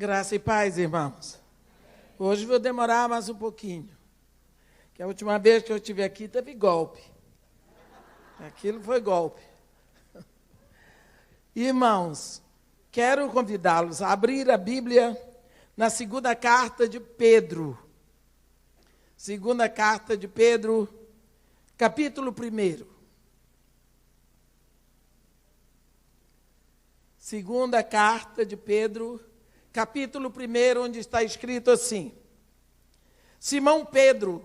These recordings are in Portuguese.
Graça e paz, irmãos. Hoje vou demorar mais um pouquinho. Que a última vez que eu estive aqui teve golpe. Aquilo foi golpe. Irmãos, quero convidá-los a abrir a Bíblia na segunda carta de Pedro. Segunda carta de Pedro, capítulo 1. Segunda carta de Pedro, capítulo 1, onde está escrito assim: Simão Pedro,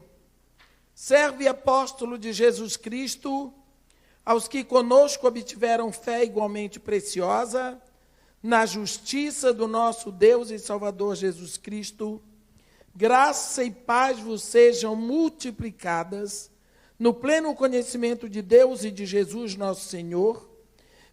servo e apóstolo de Jesus Cristo, aos que conosco obtiveram fé igualmente preciosa, na justiça do nosso Deus e Salvador Jesus Cristo, graça e paz vos sejam multiplicadas no pleno conhecimento de Deus e de Jesus nosso Senhor,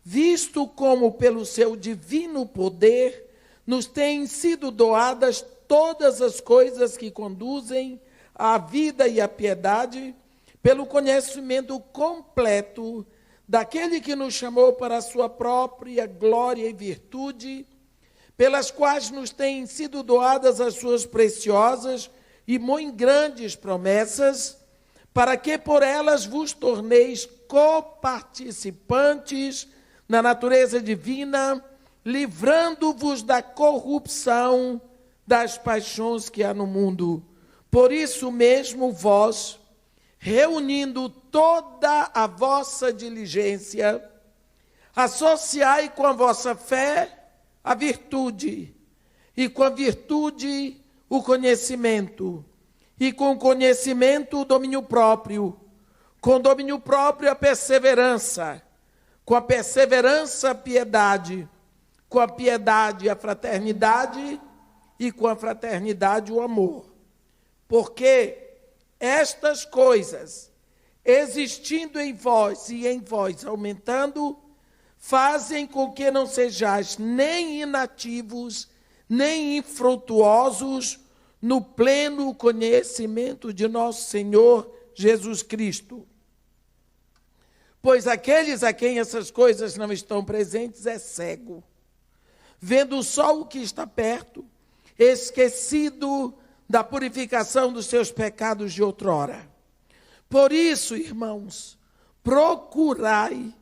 visto como pelo seu divino poder nos têm sido doadas todas as coisas que conduzem à vida e à piedade, pelo conhecimento completo daquele que nos chamou para a sua própria glória e virtude, pelas quais nos têm sido doadas as suas preciosas e muito grandes promessas, para que por elas vos torneis coparticipantes na natureza divina, livrando-vos da corrupção das paixões que há no mundo. Por isso mesmo vós, reunindo toda a vossa diligência, associai com a vossa fé a virtude, e com a virtude o conhecimento, e com o conhecimento o domínio próprio, com o domínio próprio a perseverança, com a perseverança a piedade, com a piedade a fraternidade, e com a fraternidade o amor. Porque estas coisas, existindo em vós e em vós aumentando, fazem com que não sejais nem inativos, nem infrutuosos no pleno conhecimento de nosso Senhor Jesus Cristo. Pois aqueles a quem essas coisas não estão presentes é cego, vendo só o que está perto, esquecido da purificação dos seus pecados de outrora. Por isso, irmãos, procurai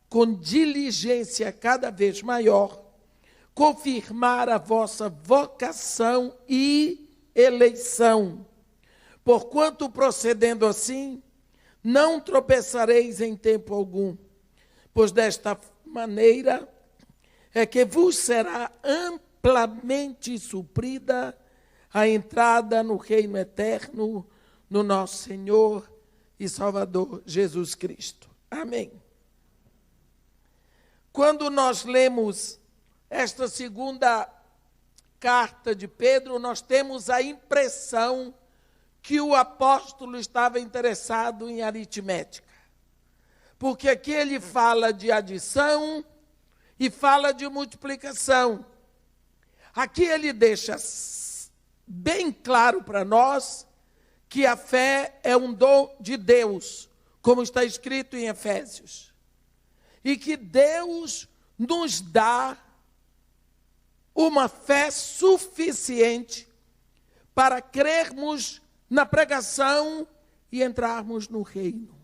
com diligência cada vez maior confirmar a vossa vocação e eleição, porquanto procedendo assim, não tropeçareis em tempo algum, pois desta maneira é que vos será amplamente suprida a entrada no reino eterno, no nosso Senhor e Salvador Jesus Cristo. Amém. Quando nós lemos esta segunda carta de Pedro, nós temos a impressão que o apóstolo estava interessado em aritmética. Porque aqui ele fala de adição e fala de multiplicação. Aqui ele deixa bem claro para nós que a fé é um dom de Deus, como está escrito em Efésios. E que Deus nos dá uma fé suficiente para crermos na pregação e entrarmos no reino.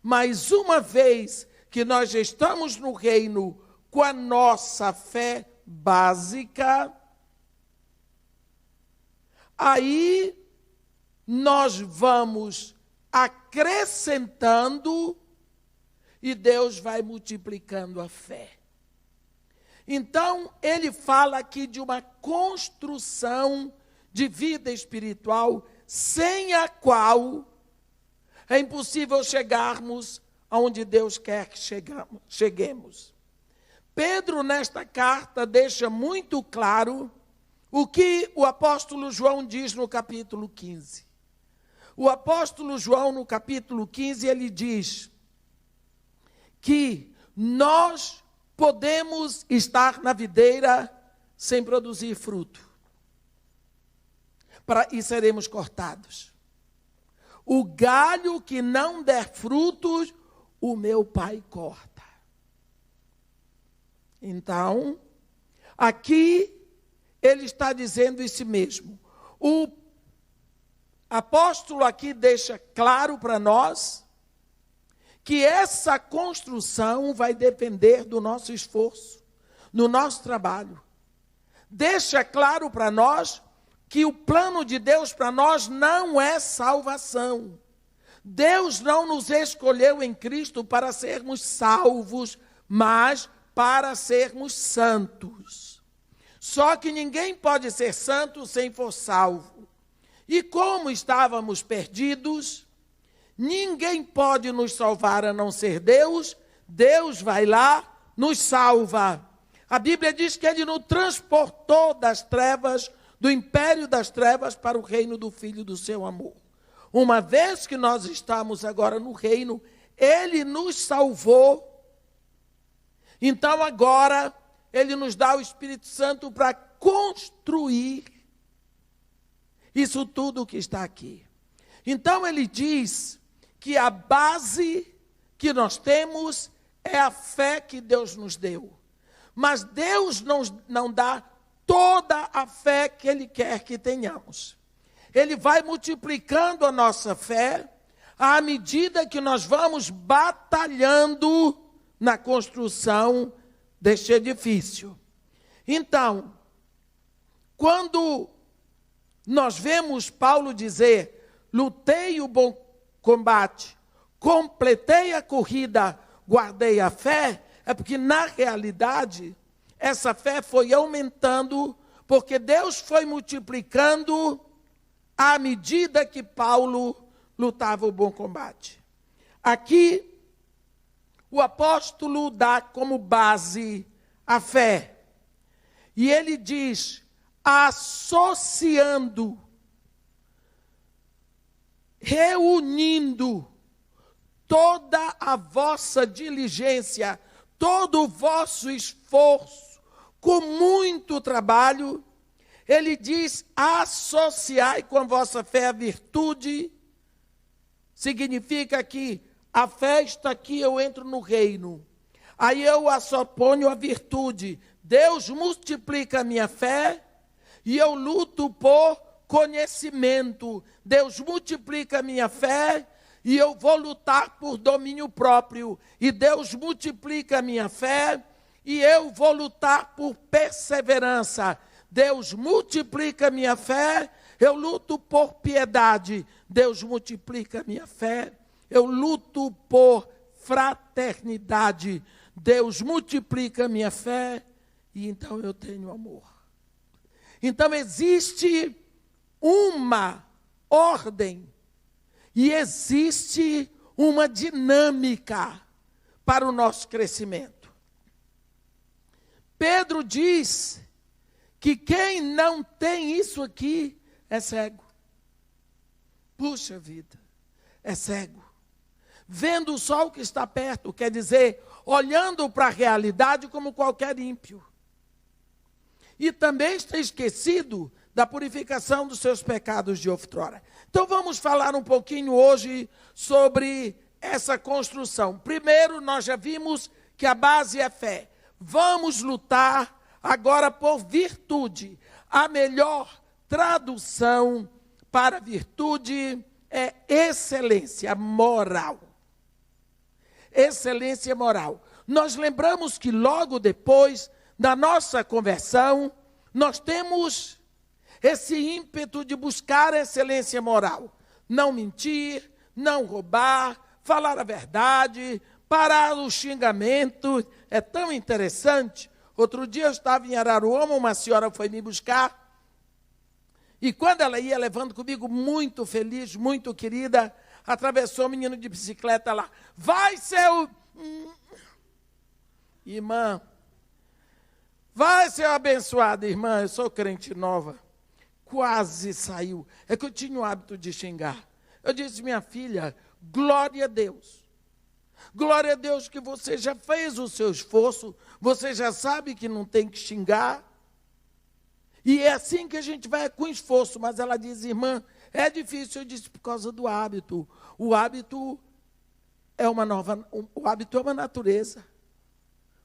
Mas uma vez que nós já estamos no reino com a nossa fé básica, aí nós vamos acrescentando e Deus vai multiplicando a fé. Então, ele fala aqui de uma construção de vida espiritual sem a qual é impossível chegarmos aonde Deus quer que cheguemos. Pedro, nesta carta, deixa muito claro o que o apóstolo João diz no capítulo 15. O apóstolo João, no capítulo 15, ele diz que nós podemos estar na videira sem produzir fruto. E seremos cortados. O galho que não der frutos, o meu Pai corta. Então, aqui ele está dizendo isso mesmo. O apóstolo aqui deixa claro para nós que essa construção vai depender do nosso esforço, no nosso trabalho. Deixa claro para nós que o plano de Deus para nós não é salvação. Deus não nos escolheu em Cristo para sermos salvos, mas para sermos santos. Só que ninguém pode ser santo sem for salvo. E como estávamos perdidos, ninguém pode nos salvar a não ser Deus. Deus vai lá, nos salva. A Bíblia diz que Ele nos transportou das trevas, do império das trevas, para o reino do Filho do seu amor. Uma vez que nós estamos agora no reino, Ele nos salvou. Então agora, Ele nos dá o Espírito Santo para construir isso tudo que está aqui. Então Ele diz que a base que nós temos é a fé que Deus nos deu. Mas Deus não dá toda a fé que Ele quer que tenhamos. Ele vai multiplicando a nossa fé à medida que nós vamos batalhando na construção deste edifício. Então, quando nós vemos Paulo dizer, lutei o bom combate, completei a corrida, guardei a fé, é porque na realidade essa fé foi aumentando, porque Deus foi multiplicando à medida que Paulo lutava o bom combate. Aqui, o apóstolo dá como base a fé. E ele diz, associando, reunindo toda a vossa diligência, todo o vosso esforço, com muito trabalho, ele diz, associai com a vossa fé a virtude. Significa que a fé está aqui, eu entro no reino. Aí eu assoponho a virtude. Deus multiplica a minha fé e eu luto por conhecimento. Deus multiplica a minha fé e eu vou lutar por domínio próprio. E Deus multiplica a minha fé e eu vou lutar por perseverança. Deus multiplica a minha fé, eu luto por piedade. Deus multiplica a minha fé, eu luto por fraternidade. Deus multiplica a minha fé e então eu tenho amor. Então existe uma ordem e existe uma dinâmica para o nosso crescimento. Pedro diz que quem não tem isso aqui é cego. Puxa vida, é cego. Vendo só o que está perto, quer dizer, olhando para a realidade como qualquer ímpio. E também está esquecido da purificação dos seus pecados de outrora. Então vamos falar um pouquinho hoje sobre essa construção. Primeiro, nós já vimos que a base é fé. Vamos lutar agora por virtude. A melhor tradução para virtude é excelência moral. Excelência moral. Nós lembramos que logo depois da nossa conversão, nós temos esse ímpeto de buscar a excelência moral. Não mentir, não roubar, falar a verdade, parar o xingamento. É tão interessante. Outro dia eu estava em Araruama, uma senhora foi me buscar, e quando ela ia levando comigo, muito feliz, muito querida, atravessou o menino de bicicleta lá. Vai, seu... Irmã, vai, seu abençoado, irmã, eu sou crente nova. Quase saiu. É que eu tinha o hábito de xingar. Eu disse, minha filha, glória a Deus. Glória a Deus que você já fez o seu esforço, você já sabe que não tem que xingar. E é assim que a gente vai com esforço. Mas ela diz, irmã, é difícil. Eu disse, por causa do hábito. O hábito é uma natureza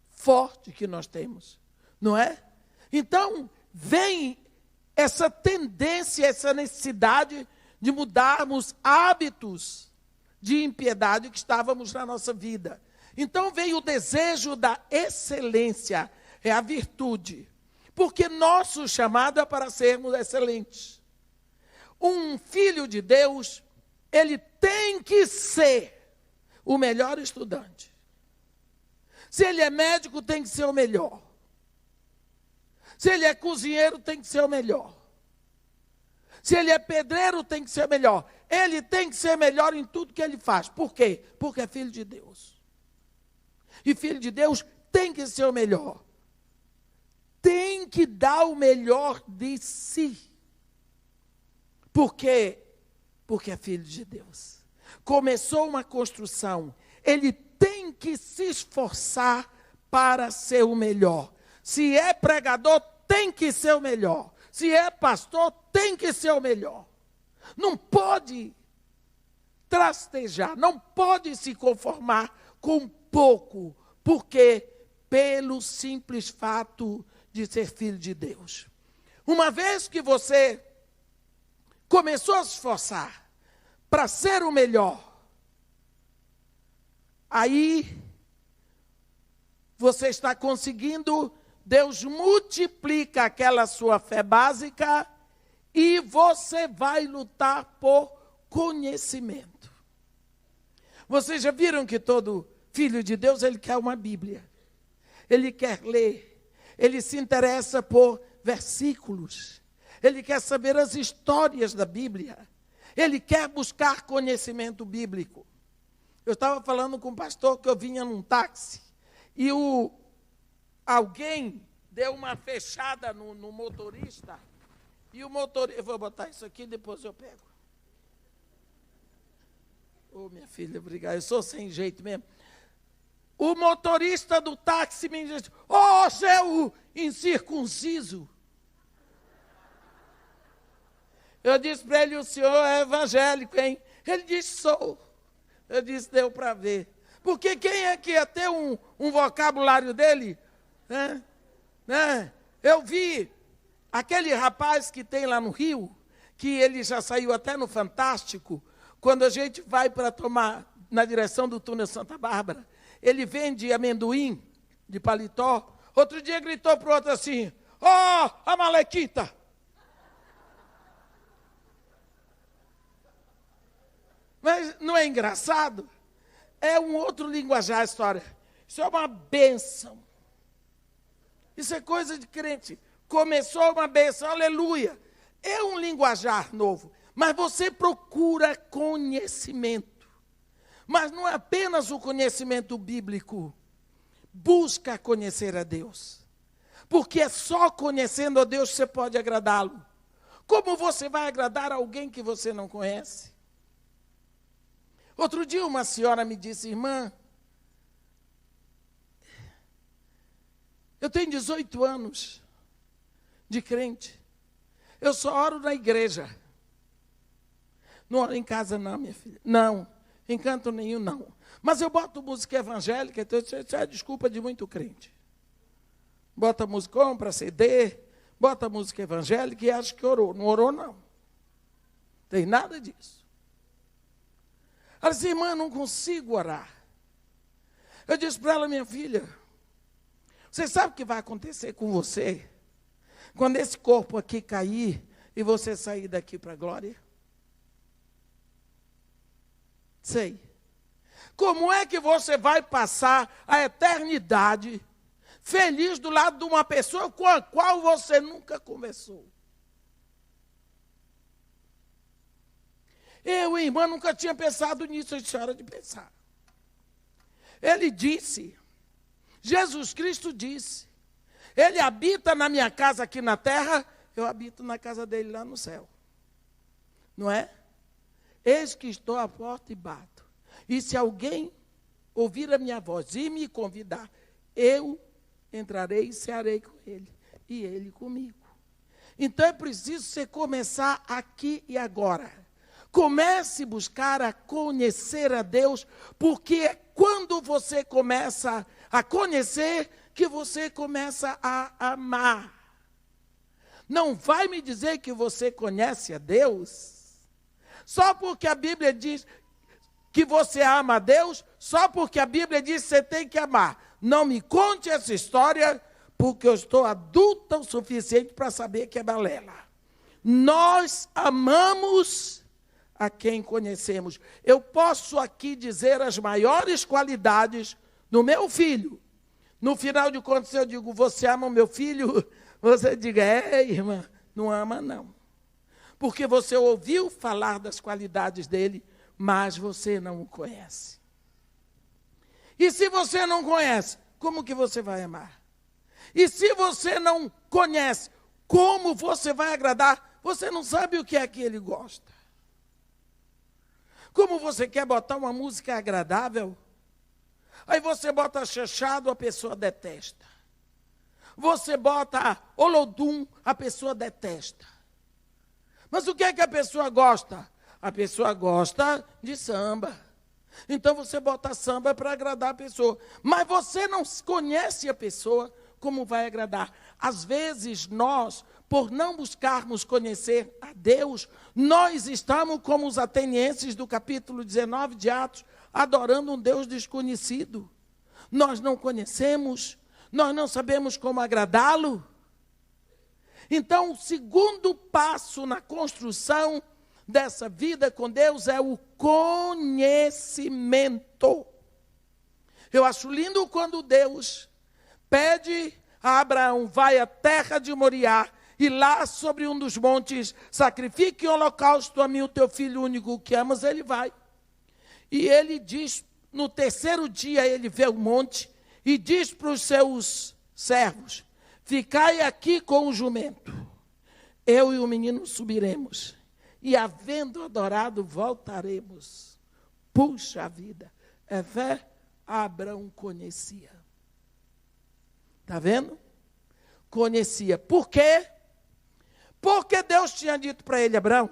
forte que nós temos, não é? Então, vem essa tendência, essa necessidade de mudarmos hábitos de impiedade que estávamos na nossa vida. Então veio o desejo da excelência, é a virtude. Porque nosso chamado é para sermos excelentes. Um filho de Deus, ele tem que ser o melhor estudante. Se ele é médico, tem que ser o melhor. Se ele é cozinheiro, tem que ser o melhor. Se ele é pedreiro, tem que ser o melhor. Ele tem que ser melhor em tudo que ele faz. Por quê? Porque é filho de Deus. E filho de Deus tem que ser o melhor. Tem que dar o melhor de si. Por quê? Porque é filho de Deus. Começou uma construção. Ele tem que se esforçar para ser o melhor. Se é pregador, tem que ser o melhor. Se é pastor, tem que ser o melhor. Não pode trastejar, não pode se conformar com pouco. Por quê? Pelo simples fato de ser filho de Deus. Uma vez que você começou a se esforçar para ser o melhor, aí você está conseguindo, Deus multiplica aquela sua fé básica e você vai lutar por conhecimento. Vocês já viram que todo filho de Deus, ele quer uma Bíblia. Ele quer ler. Ele se interessa por versículos. Ele quer saber as histórias da Bíblia. Ele quer buscar conhecimento bíblico. Eu estava falando com um pastor que eu vinha num táxi e alguém deu uma fechada no motorista e o motorista... Eu vou botar isso aqui, depois eu pego. Minha filha, obrigado. Eu sou sem jeito mesmo. O motorista do táxi me disse: seu incircunciso. Eu disse para ele: o senhor é evangélico, hein? Ele disse: sou. Eu disse: deu para ver. Porque quem é que ia ter um vocabulário dele? Eu vi aquele rapaz que tem lá no Rio, que ele já saiu até no Fantástico, quando a gente vai para tomar na direção do túnel Santa Bárbara, ele vende amendoim de paletó. Outro dia gritou para o outro assim: a malequita! Mas não é engraçado? É um outro linguajar a história. Isso é uma bênção. Isso é coisa de crente. Começou uma bênção, aleluia. É um linguajar novo. Mas você procura conhecimento. Mas não é apenas o conhecimento bíblico. Busca conhecer a Deus. Porque é só conhecendo a Deus que você pode agradá-lo. Como você vai agradar alguém que você não conhece? Outro dia uma senhora me disse: irmã, eu tenho 18 anos de crente. Eu só oro na igreja. Não oro em casa não, minha filha. Não, em canto nenhum não. Mas eu boto música evangélica, então isso é desculpa de muito crente. Bota música, compra CD, bota música evangélica e acha que orou. Não orou não. Tem nada disso. Ela disse: irmã, não consigo orar. Eu disse para ela: minha filha, você sabe o que vai acontecer com você quando esse corpo aqui cair e você sair daqui para a glória? Sei. Como é que você vai passar a eternidade feliz do lado de uma pessoa com a qual você nunca conversou? Eu, irmã, nunca tinha pensado nisso, a senhora de pensar. Ele disse, Jesus Cristo disse, ele habita na minha casa aqui na terra, eu habito na casa dele lá no céu. Não é? Eis que estou à porta e bato. E se alguém ouvir a minha voz e me convidar, eu entrarei e cearei com ele, e ele comigo. Então é preciso você começar aqui e agora. Comece a buscar a conhecer a Deus, porque é quando você começa a conhecer que você começa a amar. não vai me dizer que você conhece a Deus? Só porque a Bíblia diz que você ama a Deus, só porque a Bíblia diz que você tem que amar. Não me conte essa história, porque eu estou adulta o suficiente para saber que é balela. Nós amamos a quem conhecemos. Eu posso aqui dizer as maiores qualidades do meu filho. No final de contas, eu digo, você ama o meu filho? Você diga, irmã, não ama não. Porque você ouviu falar das qualidades dele, mas você não o conhece. E se você não conhece, como que você vai amar? E se você não conhece, como você vai agradar? Você não sabe o que é que ele gosta. Como você quer botar uma música agradável? Aí você bota chachado, a pessoa detesta. Você bota olodum, a pessoa detesta. Mas o que é que a pessoa gosta? A pessoa gosta de samba. Então você bota samba para agradar a pessoa. Mas você não conhece a pessoa, como vai agradar? Às vezes nós, por não buscarmos conhecer a Deus, nós estamos como os atenienses do capítulo 19 de Atos, adorando um Deus desconhecido. Nós não conhecemos, nós não sabemos como agradá-lo. Então, o segundo passo na construção dessa vida com Deus é o conhecimento. Eu acho lindo quando Deus pede a Abraão, vai à terra de Moriá, e lá sobre um dos montes, sacrifique em holocausto a mim o teu filho único que amas, ele vai. E ele diz, no terceiro dia ele vê o monte, e diz para os seus servos, ficai aqui com o jumento, eu e o menino subiremos, e havendo adorado, voltaremos. Puxa vida, é fé, Abraão conhecia. Está vendo? Conhecia. Por quê? Porque Deus tinha dito para ele, Abraão,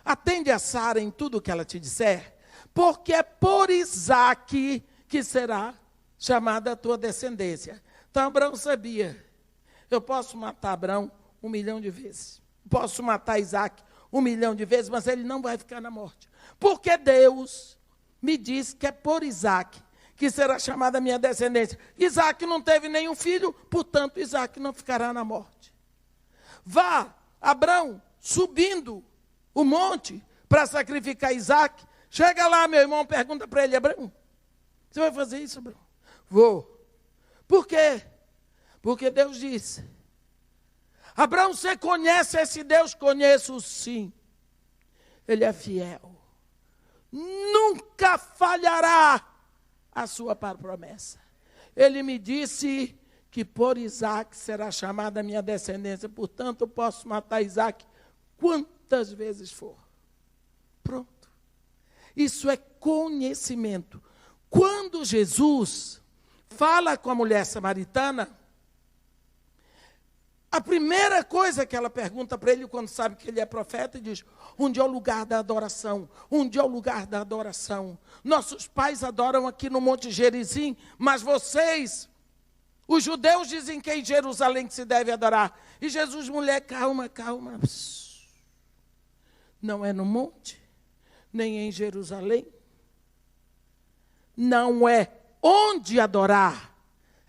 atende a Sara em tudo o que ela te disser, porque é por Isaque que será chamada a tua descendência. Então Abraão sabia, eu posso matar Abraão 1 milhão de vezes, posso matar Isaque 1 milhão de vezes, mas ele não vai ficar na morte, porque Deus me disse que é por Isaque que será chamada a minha descendência. Isaque não teve nenhum filho, portanto Isaque não ficará na morte. Vá, Abraão, subindo o monte para sacrificar Isaque. Chega lá, meu irmão, pergunta para ele, Abraão, você vai fazer isso, Abraão? Vou. Por quê? Porque Deus disse, Abraão, você conhece esse Deus? Conheço sim. Ele é fiel. Nunca falhará a sua promessa. Ele me disse que por Isaque será chamada a minha descendência, portanto eu posso matar Isaque quantas vezes for. Pronto. Isso é conhecimento. Quando Jesus fala com a mulher samaritana, a primeira coisa que ela pergunta para ele, quando sabe que ele é profeta, diz, onde é o lugar da adoração? Onde é o lugar da adoração? Nossos pais adoram aqui no Monte Gerizim, mas vocês, os judeus, dizem que é em Jerusalém que se deve adorar. E Jesus, mulher, calma, calma. Não é no monte, nem em Jerusalém. Não é onde adorar,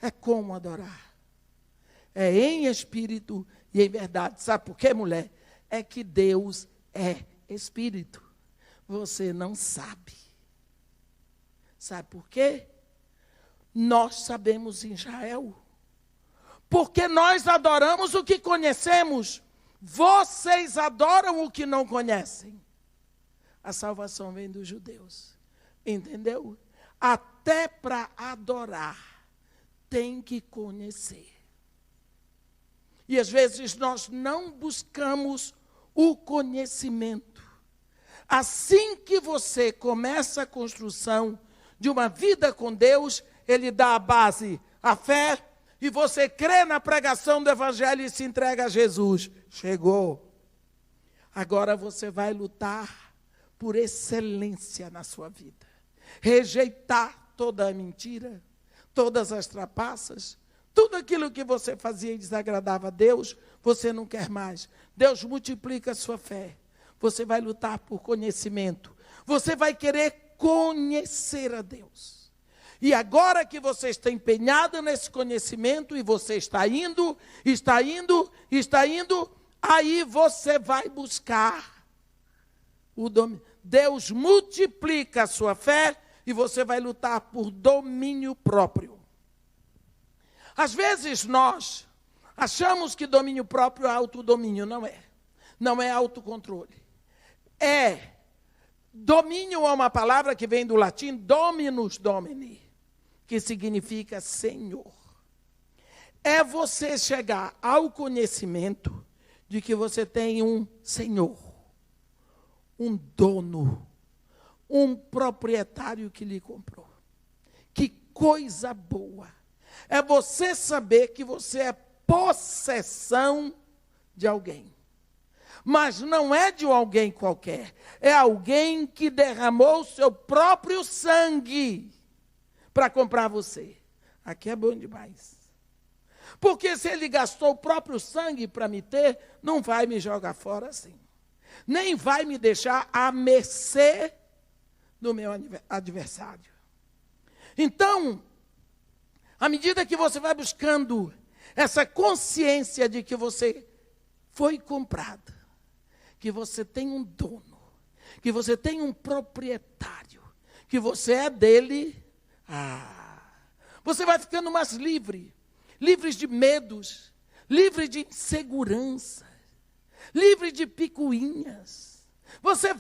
é como adorar. É em espírito e em verdade. Sabe por quê, mulher? É que Deus é espírito. Você não sabe. Sabe por quê? Nós sabemos em Israel. Porque nós adoramos o que conhecemos. Vocês adoram o que não conhecem. A salvação vem dos judeus. Entendeu? Até para adorar, tem que conhecer. E às vezes nós não buscamos o conhecimento. Assim que você começa a construção de uma vida com Deus, Ele dá a base, a fé, e você crê na pregação do Evangelho e se entrega a Jesus. Chegou. Agora você vai lutar por excelência na sua vida. Rejeitar toda a mentira, todas as trapaças, Tudo aquilo que você fazia e desagradava a Deus, você não quer mais. Deus multiplica a sua fé. Você vai lutar por conhecimento. Você vai querer conhecer a Deus. E agora que você está empenhado nesse conhecimento e você está indo, aí você vai buscar o domínio. Deus multiplica a sua fé e você vai lutar por domínio próprio. Às vezes nós achamos que domínio próprio é autodomínio. Não é. Não é autocontrole. Domínio é uma palavra que vem do latim dominus domini, que significa Senhor. É você chegar ao conhecimento de que você tem um Senhor, um dono, um proprietário que lhe comprou. Que coisa boa! É você saber que você é possessão de alguém. Mas não é de alguém qualquer. É alguém que derramou o seu próprio sangue para comprar você. Aqui é bom demais. Porque se ele gastou o próprio sangue para me ter, não vai me jogar fora assim. Nem vai me deixar à mercê do meu adversário. Então, à medida que você vai buscando essa consciência de que você foi comprado, que você tem um dono, que você tem um proprietário, que você é dele, você vai ficando mais livre de medos, livre de insegurança, livre de picuinhas. Você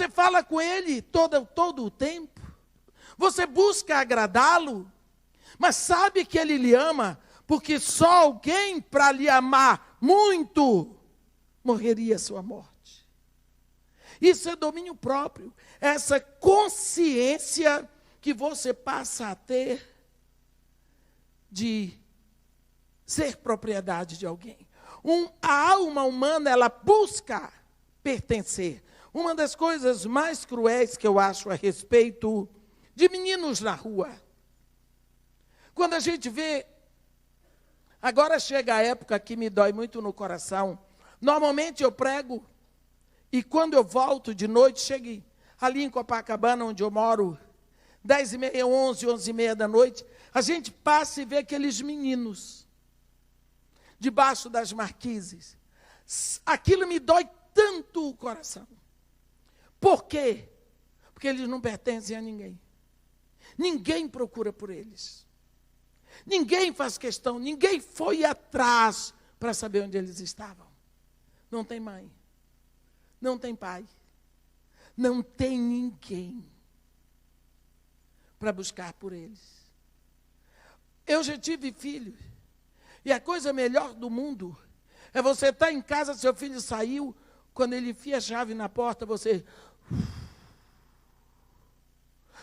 fala com ele todo o tempo, você busca agradá-lo, mas sabe que ele lhe ama, porque só alguém para lhe amar muito morreria a sua morte. Isso é domínio próprio, essa consciência que você passa a ter de ser propriedade de alguém. A alma humana, ela busca pertencer. Uma das coisas mais cruéis que eu acho a respeito de meninos na rua, quando a gente vê, agora chega a época que me dói muito no coração. Normalmente eu prego, e quando eu volto de noite, cheguei ali em Copacabana, onde eu moro, 10h30, 11h30 da noite, a gente passa e vê aqueles meninos, debaixo das marquises. Aquilo me dói tanto o coração. Por quê? Porque eles não pertencem a ninguém. Ninguém procura por eles. Ninguém faz questão, ninguém foi atrás para saber onde eles estavam. Não tem mãe, não tem pai, não tem ninguém para buscar por eles. Eu já tive filhos, e a coisa melhor do mundo é você estar em casa, seu filho saiu, quando ele enfia a chave na porta, você...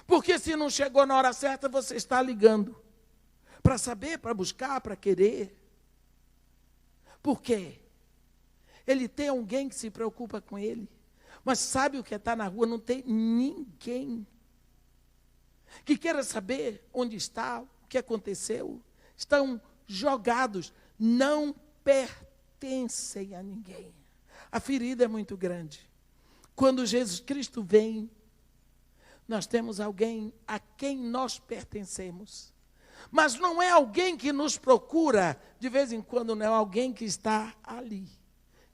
Porque se não chegou na hora certa, você está ligando para saber, para buscar, para querer. Por quê? Ele tem alguém que se preocupa com ele. Mas sabe o que está na rua? Não tem ninguém que queira saber onde está, o que aconteceu. Estão jogados, não pertencem a ninguém. A ferida é muito grande. Quando Jesus Cristo vem, nós temos alguém a quem nós pertencemos. Mas não é alguém que nos procura, de vez em quando, não é alguém que está ali.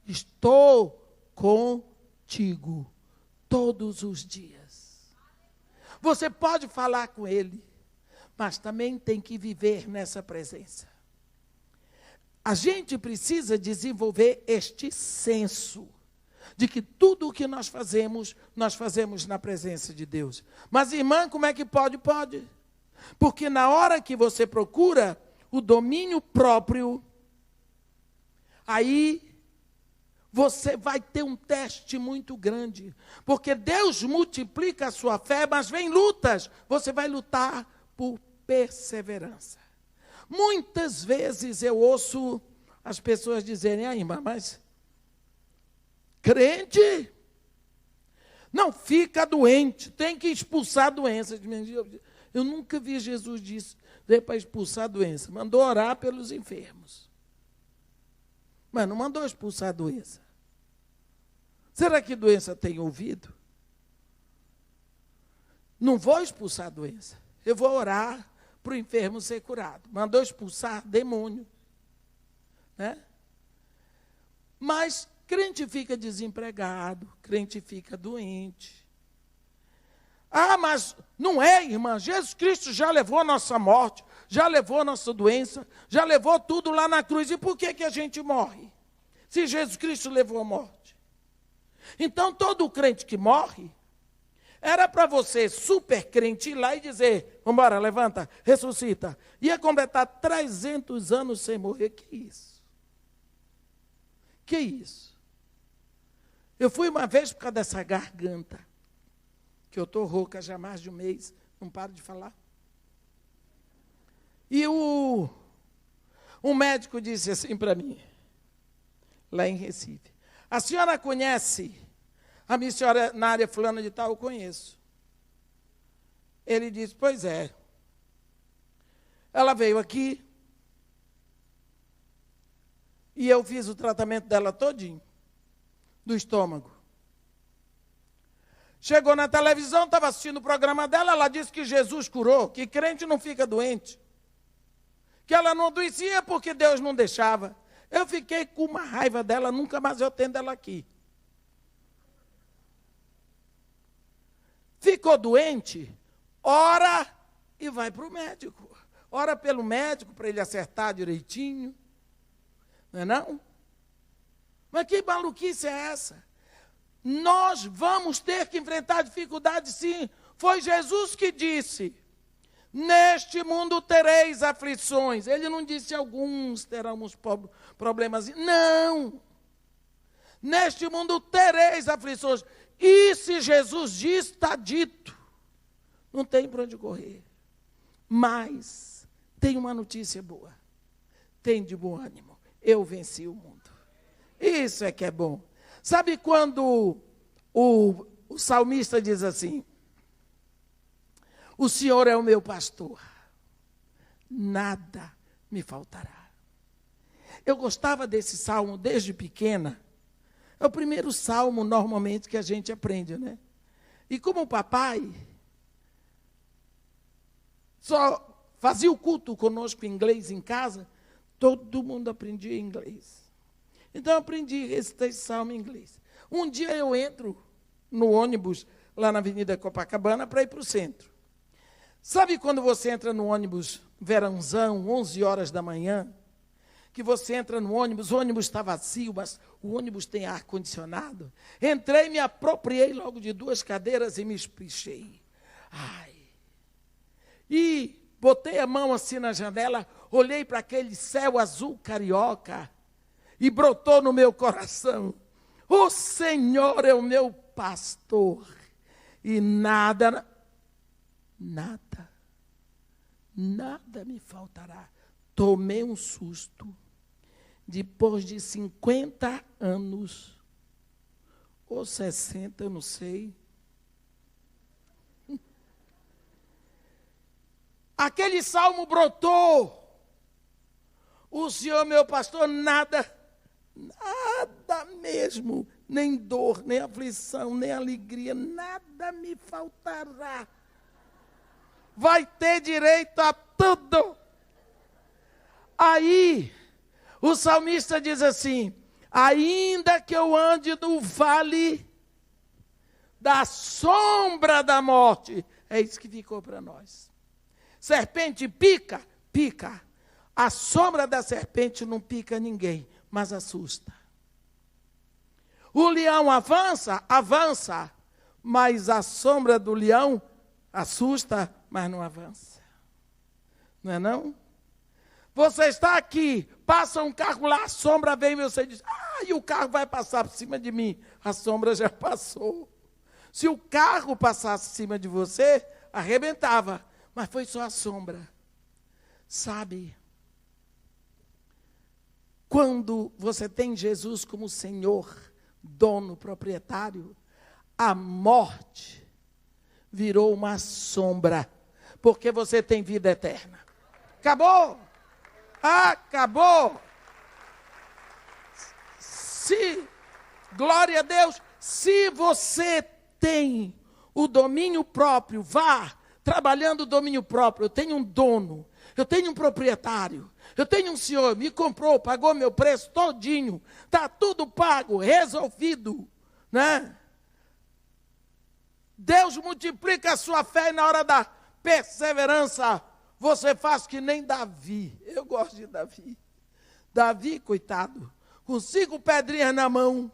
Estou contigo todos os dias. Você pode falar com ele, mas também tem que viver nessa presença. A gente precisa desenvolver este senso de que tudo o que nós fazemos na presença de Deus. Mas, irmã, como é que pode? Pode. Porque na hora que você procura o domínio próprio, aí você vai ter um teste muito grande. Porque Deus multiplica a sua fé, mas vem lutas. Você vai lutar por perseverança. Muitas vezes eu ouço as pessoas dizerem, irmã, mas crente não fica doente, tem que expulsar a doença. Eu nunca vi Jesus dizer para expulsar a doença. Mandou orar pelos enfermos. Mas não mandou expulsar a doença. Será que doença tem ouvido? Não vou expulsar a doença. Eu vou orar para o enfermo ser curado. Mandou expulsar demônio. Né? Mas crente fica desempregado, crente fica doente. Ah, mas não é, irmã. Jesus Cristo já levou a nossa morte, já levou a nossa doença, já levou tudo lá na cruz. E por que que a gente morre? Se Jesus Cristo levou a morte. Então, todo crente que morre, era para você, super crente, ir lá e dizer, vamos embora, levanta, ressuscita. Ia completar 300 anos sem morrer. Que isso? Que isso? Eu fui uma vez por causa dessa garganta, que eu estou rouca já há mais de um mês, não paro de falar. E um médico disse assim para mim, lá em Recife, a senhora conhece a missionária fulana de tal? Eu conheço. Ele disse, pois é. Ela veio aqui e eu fiz o tratamento dela todinho, do estômago. Chegou na televisão, estava assistindo o programa dela, ela disse que Jesus curou, que crente não fica doente, que ela não adoecia porque Deus não deixava. Eu fiquei com uma raiva dela, nunca mais eu atendo ela aqui. Ficou doente, ora e vai para o médico. Ora pelo médico para ele acertar direitinho. Não é não? Mas que maluquice é essa? Nós vamos ter que enfrentar dificuldades, sim. Foi Jesus que disse, neste mundo tereis aflições. Ele não disse alguns teremos problemas. Não. Neste mundo tereis aflições. E se Jesus diz, está dito. Não tem para onde correr. Mas tem uma notícia boa. Tem de bom ânimo. Eu venci o mundo. Isso é que é bom. Sabe quando o salmista diz assim, o Senhor é o meu pastor, nada me faltará. Eu gostava desse salmo desde pequena. É o primeiro salmo, normalmente, que a gente aprende, né? E como o papai só fazia o culto conosco em inglês em casa, todo mundo aprendia inglês. Então, eu aprendi esse salmo em inglês. Um dia eu entro no ônibus, lá na Avenida Copacabana, para ir para o centro. Sabe quando você entra no ônibus, verãozão, 11 horas da manhã, que você entra no ônibus, o ônibus está vazio, mas o ônibus tem ar-condicionado? Entrei, me apropriei logo de 2 cadeiras e me espichei. Ai! E botei a mão assim na janela, olhei para aquele céu azul carioca, e brotou no meu coração, o Senhor é o meu pastor, e nada me faltará. Tomei um susto, depois de 50 anos, ou 60, eu não sei. Aquele salmo brotou, o Senhor meu pastor, nada mesmo, nem dor, nem aflição, nem alegria, nada me faltará. Vai ter direito a tudo. Aí, o salmista diz assim, ainda que eu ande no vale da sombra da morte, é isso que ficou para nós. Serpente pica, pica. A sombra da serpente não pica ninguém, mas assusta. O leão avança, avança, mas a sombra do leão assusta, mas não avança. Não é não? Você está aqui, passa um carro lá, a sombra vem e você diz, e o carro vai passar por cima de mim. A sombra já passou. Se o carro passasse por cima de você, arrebentava, mas foi só a sombra. Sabe? Quando você tem Jesus como Senhor, dono, proprietário, a morte virou uma sombra porque você tem vida eterna. Acabou! Acabou! Glória a Deus, se você tem o domínio próprio, vá trabalhando o domínio próprio. Eu tenho um dono, eu tenho um proprietário, eu tenho um senhor, me comprou, pagou meu preço todinho, está tudo pago, resolvido, né? Deus multiplica a sua fé e na hora da perseverança, você faz que nem Davi. Eu gosto de Davi. Davi, coitado, com 5 pedrinhas na mão,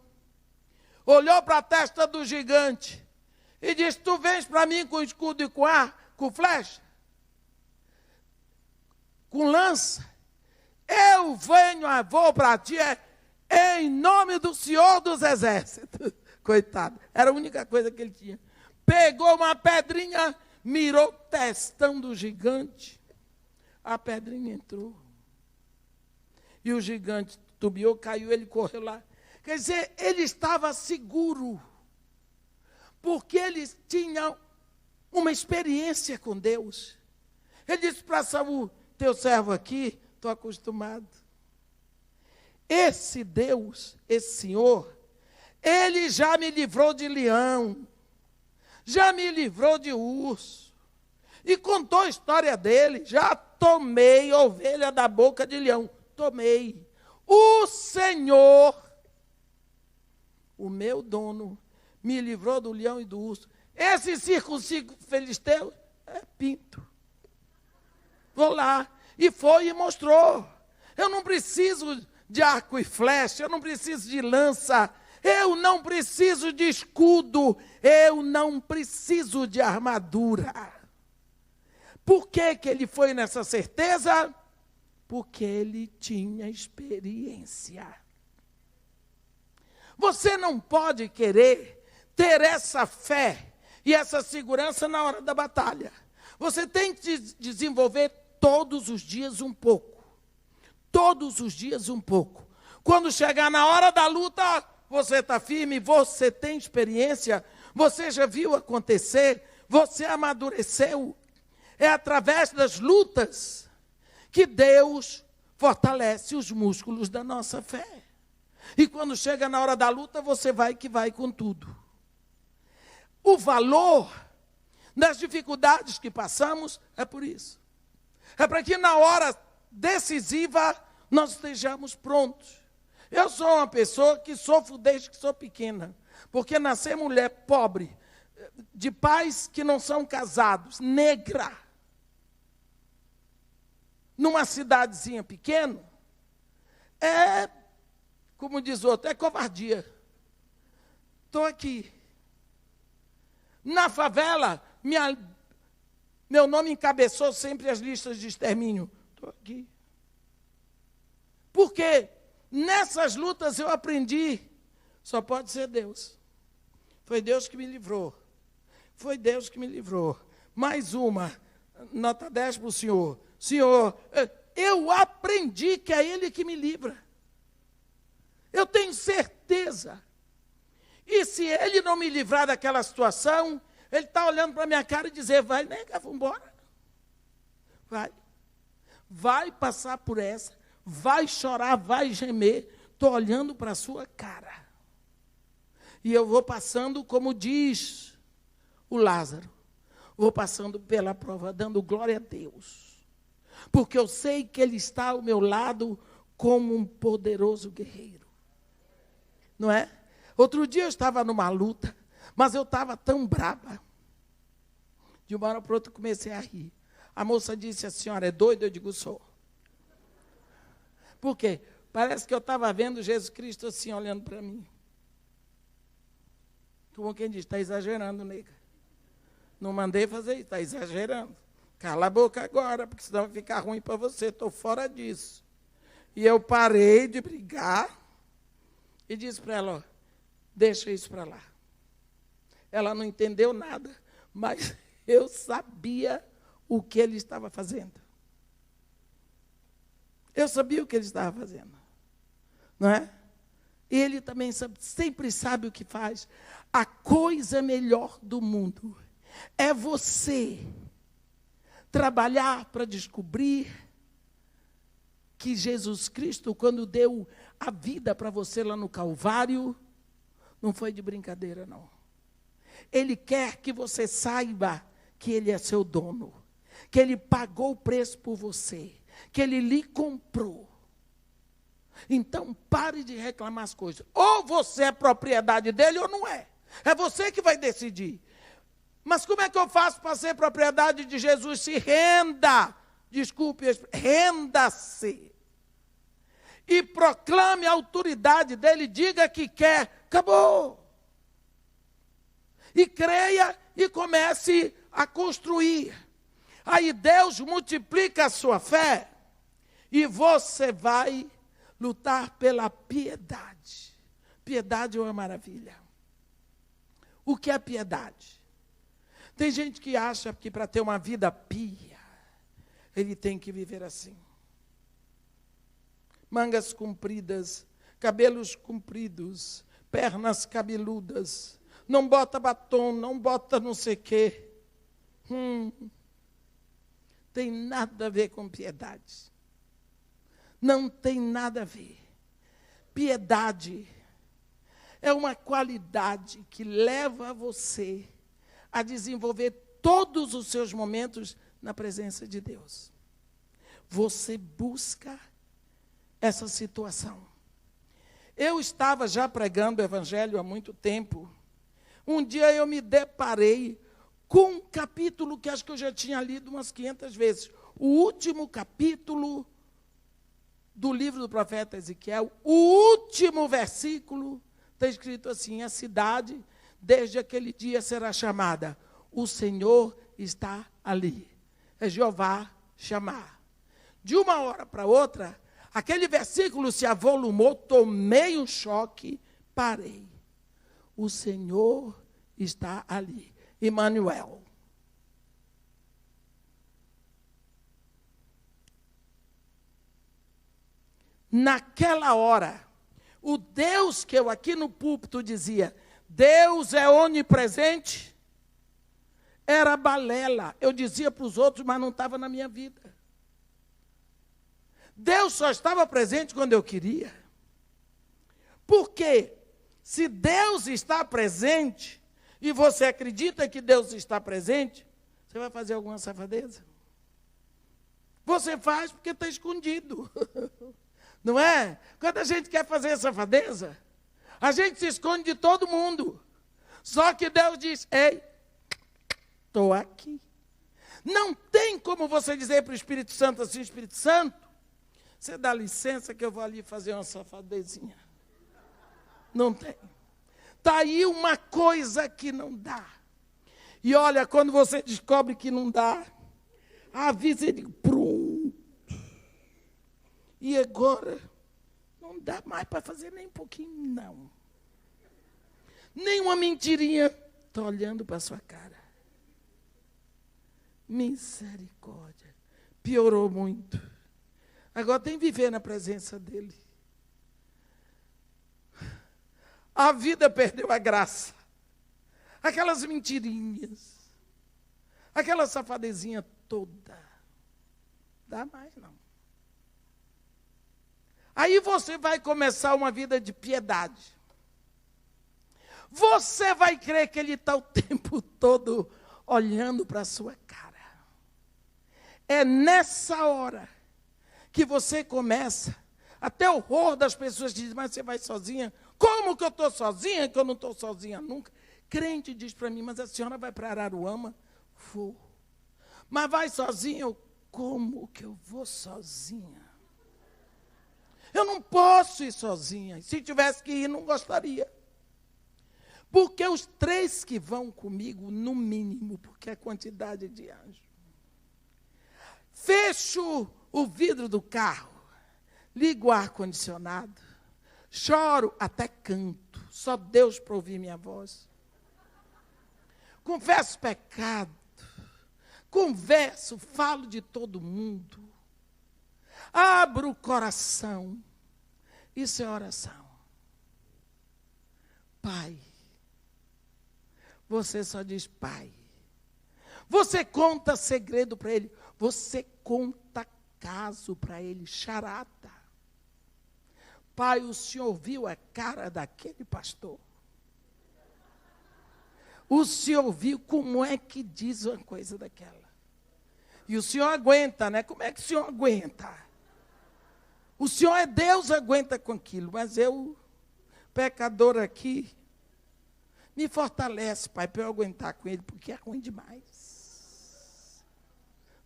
olhou para a testa do gigante e disse: tu vens para mim com escudo e com flecha? Com lança? Eu vou para ti em nome do Senhor dos Exércitos. Coitado, era a única coisa que ele tinha. Pegou uma pedrinha, mirou o testão do gigante. A pedrinha entrou. E o gigante tubiou, caiu, ele correu lá. Quer dizer, ele estava seguro. Porque ele tinha uma experiência com Deus. Ele disse para Saul: teu servo aqui, estou acostumado. Esse Deus, esse Senhor, ele já me livrou de leão, já me livrou de urso, e contou a história dele. Já tomei ovelha da boca de leão, tomei. O Senhor, o meu dono, me livrou do leão e do urso. Esse circunciso filisteu é pinto. Vou lá. E foi e mostrou. Eu não preciso de arco e flecha, eu não preciso de lança, eu não preciso de escudo, eu não preciso de armadura. Por que que ele foi nessa certeza? Porque ele tinha experiência. Você não pode querer ter essa fé e essa segurança na hora da batalha. Você tem que desenvolver todos os dias um pouco. Todos os dias um pouco. Quando chegar na hora da luta, você está firme, você tem experiência, você já viu acontecer, você amadureceu. É através das lutas que Deus fortalece os músculos da nossa fé. E quando chega na hora da luta, você vai com tudo. O valor das dificuldades que passamos é por isso. É para que na hora decisiva nós estejamos prontos. Eu sou uma pessoa que sofro desde que sou pequena, porque nascer mulher pobre, de pais que não são casados, negra, numa cidadezinha pequena, é, como diz outro, é covardia. Estou aqui. Na favela, meu nome encabeçou sempre as listas de extermínio. Estou aqui. Porque nessas lutas eu aprendi, só pode ser Deus. Foi Deus que me livrou. Foi Deus que me livrou. Mais uma, nota 10 para o senhor. Senhor, eu aprendi que é Ele que me livra. Eu tenho certeza. E se Ele não me livrar daquela situação, Ele está olhando para a minha cara e dizer: vai, nega, vamos embora. Vai. Vai passar por essa. Vai chorar, vai gemer. Estou olhando para a sua cara. E eu vou passando, como diz o Lázaro, vou passando pela prova, dando glória a Deus. Porque eu sei que Ele está ao meu lado como um poderoso guerreiro. Não é? Outro dia eu estava numa luta, mas eu estava tão brava. De uma hora para outra comecei a rir. A moça disse: a senhora é doida? Eu digo: sou. Por quê? Parece que eu estava vendo Jesus Cristo assim, olhando para mim. Como quem diz: está exagerando, nega. Não mandei fazer isso, está exagerando. Cala a boca agora, porque senão vai ficar ruim para você, estou fora disso. E eu parei de brigar e disse para ela: ó, deixa isso para lá. Ela não entendeu nada, mas eu sabia o que ele estava fazendo. Eu sabia o que ele estava fazendo. Não é? Ele também sempre sabe o que faz. A coisa melhor do mundo é você trabalhar para descobrir que Jesus Cristo, quando deu a vida para você lá no Calvário, não foi de brincadeira, não. Ele quer que você saiba que Ele é seu dono, que Ele pagou o preço por você, que Ele lhe comprou. Então, pare de reclamar as coisas. Ou você é propriedade dele ou não é. É você que vai decidir. Mas como é que eu faço para ser propriedade de Jesus? Se renda. Desculpe, renda-se. E proclame a autoridade dele, diga que quer. Acabou. E creia e comece a construir. Aí Deus multiplica a sua fé e você vai lutar pela piedade. Piedade é uma maravilha. O que é piedade? Tem gente que acha que para ter uma vida pia, ele tem que viver assim. Mangas compridas, cabelos compridos, pernas cabeludas, não bota batom, não bota não sei o quê. Tem nada a ver com piedade. Não tem nada a ver. Piedade é uma qualidade que leva você a desenvolver todos os seus momentos na presença de Deus. Você busca essa situação. Eu estava já pregando o Evangelho há muito tempo. Um dia eu me deparei com um capítulo que acho que eu já tinha lido umas 500 vezes. O último capítulo do livro do profeta Ezequiel, o último versículo, está escrito assim: a cidade, desde aquele dia, será chamada, o Senhor está ali. É Jeová chamar. De uma hora para outra, aquele versículo se avolumou, tomei um choque, parei. O Senhor está ali. Emmanuel. Naquela hora, o Deus que eu aqui no púlpito dizia, Deus é onipresente, era balela. Eu dizia para os outros, mas não estava na minha vida. Deus só estava presente quando eu queria. Por quê? Se Deus está presente, e você acredita que Deus está presente, você vai fazer alguma safadeza? Você faz porque está escondido. Não é? Quando a gente quer fazer safadeza, a gente se esconde de todo mundo. Só que Deus diz, ei, estou aqui. Não tem como você dizer para o Espírito Santo assim, Espírito Santo, você dá licença que eu vou ali fazer uma safadezinha. Não tem. Está aí uma coisa que não dá. E olha, quando você descobre que não dá, avisa ele, pronto. E agora, não dá mais para fazer nem um pouquinho, não. Nem uma mentirinha. Estou olhando para a sua cara. Misericórdia. Piorou muito. Agora tem que viver na presença dele. A vida perdeu a graça. Aquelas mentirinhas. Aquela safadezinha toda. Dá mais não. Aí você vai começar uma vida de piedade. Você vai crer que ele está o tempo todo olhando para a sua cara. É nessa hora que você começa, até o horror das pessoas dizem, mas você vai sozinha? Como que eu estou sozinha, que eu não estou sozinha nunca? Crente diz para mim, mas a senhora vai para Araruama? Vou. Mas vai sozinha? Eu, como que eu vou sozinha? Eu não posso ir sozinha. Se tivesse que ir, não gostaria. Porque os 3 que vão comigo, no mínimo, porque é quantidade de anjos. Fecho o vidro do carro, ligo o ar-condicionado, choro, até canto, só Deus para ouvir minha voz. Confesso pecado, converso, falo de todo mundo. Abro o coração. Isso é oração. Pai. Você só diz Pai. Você conta segredo para ele. Você conta caso para ele, charada. Pai, o senhor viu a cara daquele pastor? O senhor viu como é que diz uma coisa daquela? E o senhor aguenta, né? Como é que o senhor aguenta? O senhor é Deus, aguenta com aquilo. Mas eu, pecador aqui, me fortalece, Pai, para eu aguentar com ele, porque é ruim demais.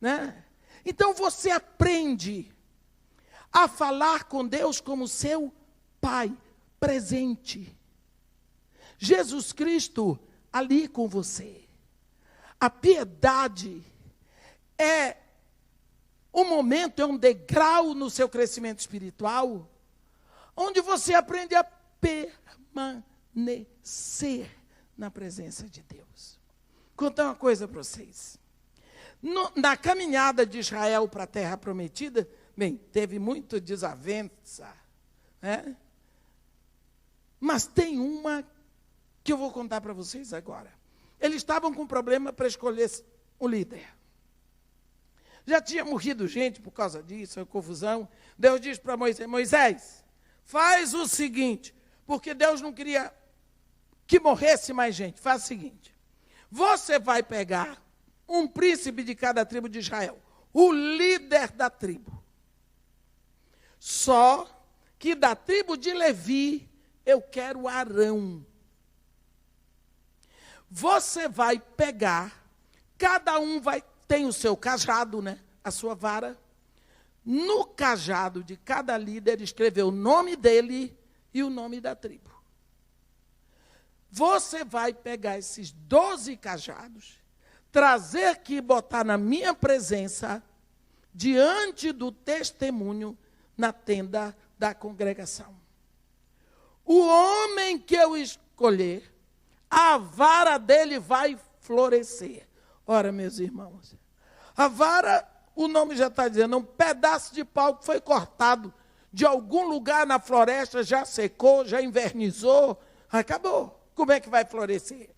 Né? Então você aprende a falar com Deus como seu Pai presente. Jesus Cristo ali com você. A piedade é um momento, é um degrau no seu crescimento espiritual, onde você aprende a permanecer na presença de Deus. Vou contar uma coisa para vocês. Na caminhada de Israel para a Terra Prometida, bem, teve muita desavença, né? Mas tem uma que eu vou contar para vocês agora. Eles estavam com problema para escolher um líder. Já tinha morrido gente por causa disso, confusão. Deus diz para Moisés, Moisés, faz o seguinte, porque Deus não queria que morresse mais gente. Faz o seguinte, você vai pegar um príncipe de cada tribo de Israel, o líder da tribo. Só que da tribo de Levi, eu quero Arão. Você vai pegar, cada um tem o seu cajado, né? A sua vara. No cajado de cada líder, escreveu o nome dele e o nome da tribo. Você vai pegar esses 12 cajados, trazer aqui e botar na minha presença, diante do testemunho, na tenda da congregação. O homem que eu escolher, a vara dele vai florescer. Ora, meus irmãos, a vara, o nome já está dizendo, um pedaço de pau que foi cortado de algum lugar na floresta, já secou, já invernizou, acabou. Como é que vai florescer?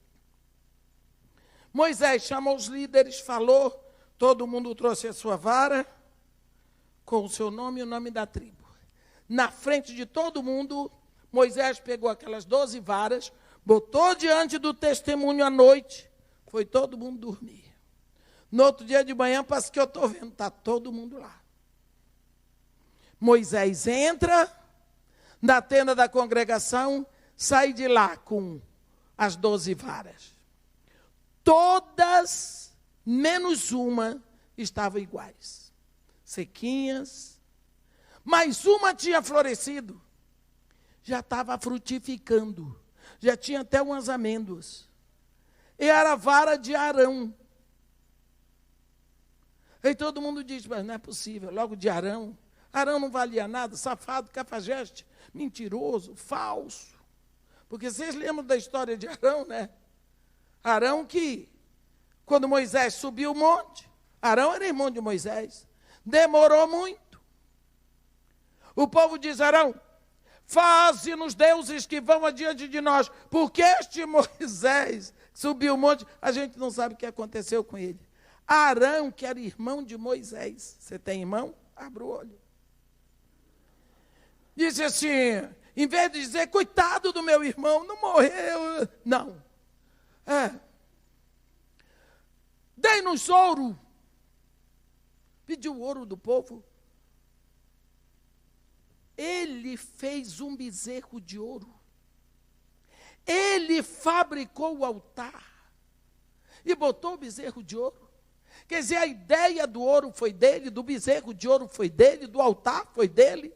Moisés chamou os líderes, falou, todo mundo trouxe a sua vara, com o seu nome e o nome da tribo. Na frente de todo mundo, Moisés pegou aquelas 12 varas, botou diante do testemunho à noite, foi todo mundo dormir. No outro dia de manhã, parece que eu estou vendo, está todo mundo lá. Moisés entra na tenda da congregação, sai de lá com as 12 varas. Todas, menos uma, estavam iguais. Sequinhas, mas uma tinha florescido, já estava frutificando, já tinha até umas amêndoas, e era a vara de Arão. Aí todo mundo diz, mas não é possível, logo de Arão. Arão não valia nada, safado, cafajeste, mentiroso, falso. Porque vocês lembram da história de Arão, né? Arão que, quando Moisés subiu o monte, Arão era irmão de Moisés, demorou muito. O povo diz, Arão, faze-nos deuses que vão adiante de nós, porque este Moisés subiu o monte, a gente não sabe o que aconteceu com ele. Arão, que era irmão de Moisés, você tem irmão? Abra o olho. Disse assim, em vez de dizer, coitado do meu irmão, não morreu, não. Dei-nos ouro. Pediu o ouro do povo. Ele fez um bezerro de ouro. Ele fabricou o altar. E botou o bezerro de ouro. Quer dizer, a ideia do ouro foi dele, do bezerro de ouro foi dele, do altar foi dele.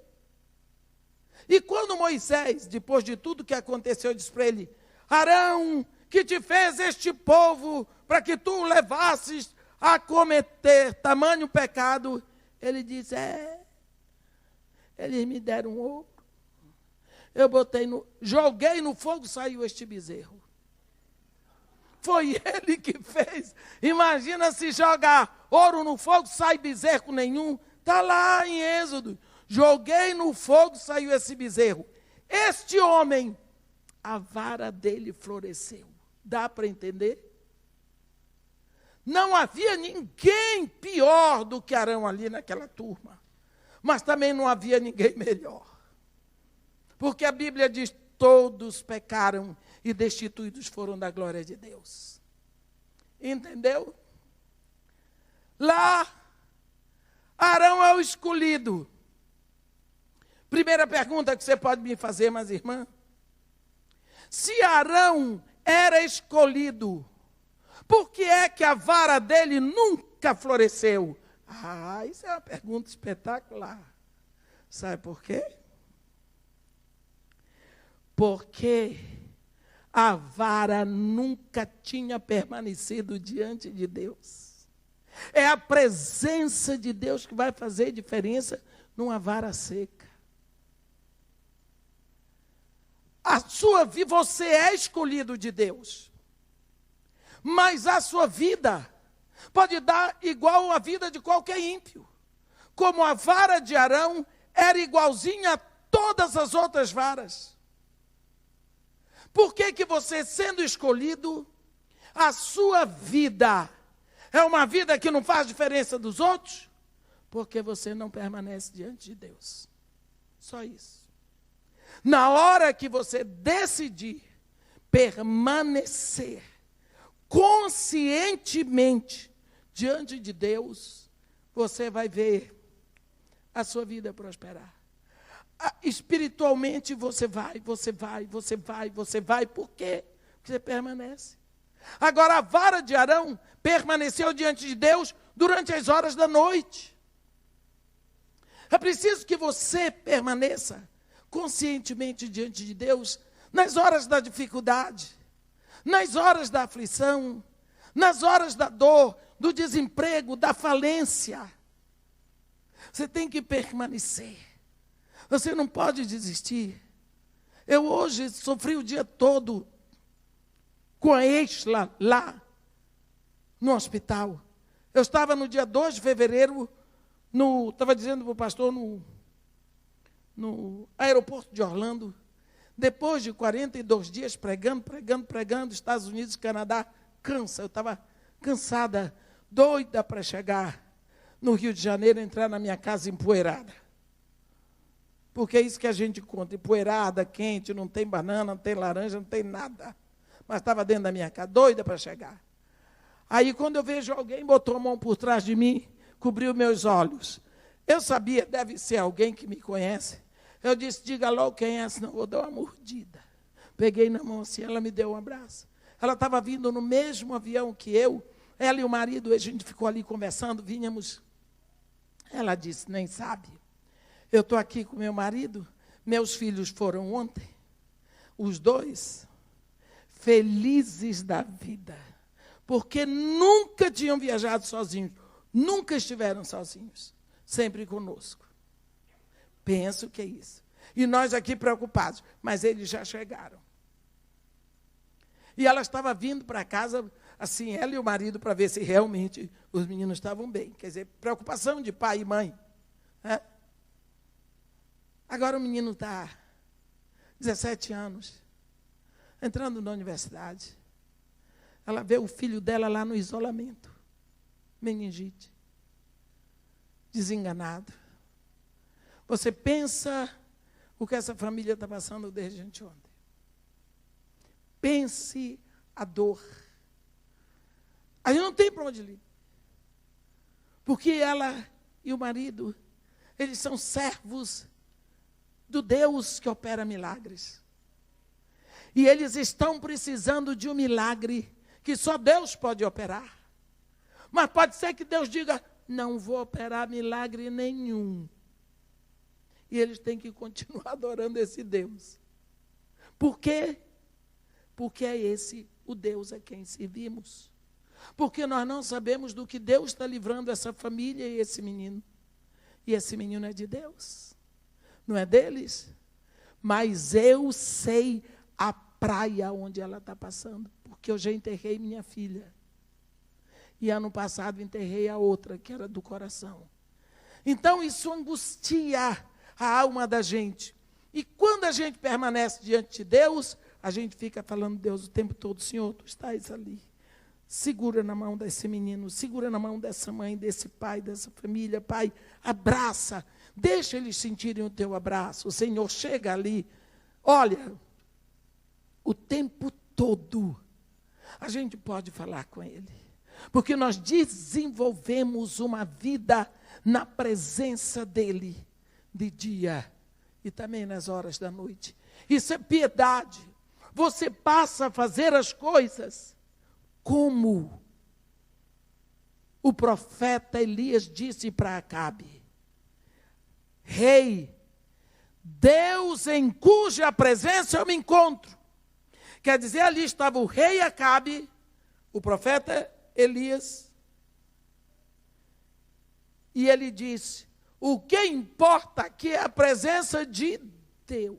E quando Moisés, depois de tudo que aconteceu, disse para ele, Arão, que te fez este povo para que tu o levasses a cometer tamanho pecado, ele diz, eles me deram ouro, eu joguei no fogo, saiu este bezerro. Foi ele que fez. Imagina se jogar ouro no fogo, sai bezerro nenhum. Está lá em Êxodo. Joguei no fogo, saiu esse bezerro. Este homem, a vara dele floresceu. Dá para entender? Não havia ninguém pior do que Arão ali naquela turma. Mas também não havia ninguém melhor. Porque a Bíblia diz, todos pecaram e destituídos foram da glória de Deus. Entendeu? Lá, Arão é o escolhido. Primeira pergunta que você pode me fazer, mas irmã. Se Arão era escolhido, por que é que a vara dele nunca floresceu? Ah, isso é uma pergunta espetacular. Sabe por quê? Porque a vara nunca tinha permanecido diante de Deus. É a presença de Deus que vai fazer diferença numa vara seca. A sua vida, você é escolhido de Deus. Mas a sua vida pode dar igual à vida de qualquer ímpio. Como a vara de Arão era igualzinha a todas as outras varas. Por que que você, sendo escolhido, a sua vida é uma vida que não faz diferença dos outros? Porque você não permanece diante de Deus. Só isso. Na hora que você decidir permanecer conscientemente diante de Deus, você vai ver a sua vida prosperar. Espiritualmente você vai. Por quê? Porque você permanece. Agora, a vara de Arão permaneceu diante de Deus durante as horas da noite. É preciso que você permaneça conscientemente diante de Deus nas horas da dificuldade, nas horas da aflição, nas horas da dor, do desemprego, da falência. Você tem que permanecer. Você não pode desistir. Eu hoje sofri o dia todo com a Exla lá no hospital. Eu estava no dia 2 de fevereiro, estava dizendo para o pastor, no aeroporto de Orlando, depois de 42 dias pregando, Estados Unidos e Canadá, cansa. Eu estava cansada, doida para chegar no Rio de Janeiro, entrar na minha casa empoeirada. Porque é isso que a gente conta, empoeirada, quente, não tem banana, não tem laranja, não tem nada. Mas estava dentro da minha casa, doida para chegar. Aí, quando eu vejo alguém, botou a mão por trás de mim, cobriu meus olhos. Eu sabia, deve ser alguém que me conhece. Eu disse, diga logo quem é, senão eu vou dar uma mordida. Peguei na mão assim, ela me deu um abraço. Ela estava vindo no mesmo avião que eu, ela e o marido, a gente ficou ali conversando, vínhamos. Ela disse, nem sabe. Eu estou aqui com meu marido, meus filhos foram ontem, os dois, felizes da vida, porque nunca tinham viajado sozinhos, nunca estiveram sozinhos, sempre conosco. Penso que é isso. E nós aqui preocupados, mas eles já chegaram. E ela estava vindo para casa, assim, ela e o marido, para ver se realmente os meninos estavam bem. Quer dizer, preocupação de pai e mãe. Né? Agora o menino está 17 anos, entrando na universidade. Ela vê o filho dela lá no isolamento, meningite, desenganado. Você pensa o que essa família está passando desde anteontem. Pense a dor. A gente não tem para onde ir. Porque ela e o marido, eles são servos do Deus que opera milagres. E eles estão precisando de um milagre que só Deus pode operar. Mas pode ser que Deus diga, não vou operar milagre nenhum. E eles têm que continuar adorando esse Deus. Por quê? Porque é esse o Deus a quem servimos. Porque nós não sabemos do que Deus está livrando essa família e esse menino. E esse menino é de Deus. Não é deles? Mas eu sei a praia onde ela está passando. Porque eu já enterrei minha filha. E ano passado enterrei a outra, que era do coração. Então isso angustia a alma da gente. E quando a gente permanece diante de Deus, a gente fica falando, Deus, o tempo todo, Senhor, Tu estás ali. segura na mão desse menino, segura na mão dessa mãe, desse pai, dessa família, pai, abraça, deixa eles sentirem o teu abraço. O Senhor chega ali, olha, o tempo todo a gente pode falar com Ele, porque nós desenvolvemos uma vida na presença dEle, de dia e também nas horas da noite. Isso é piedade. Você passa a fazer as coisas como o profeta Elias disse para Acabe: Rei, Deus em cuja presença eu me encontro. Quer dizer, ali estava o rei Acabe, o profeta Elias, e ele disse: o que importa aqui é a presença de Deus.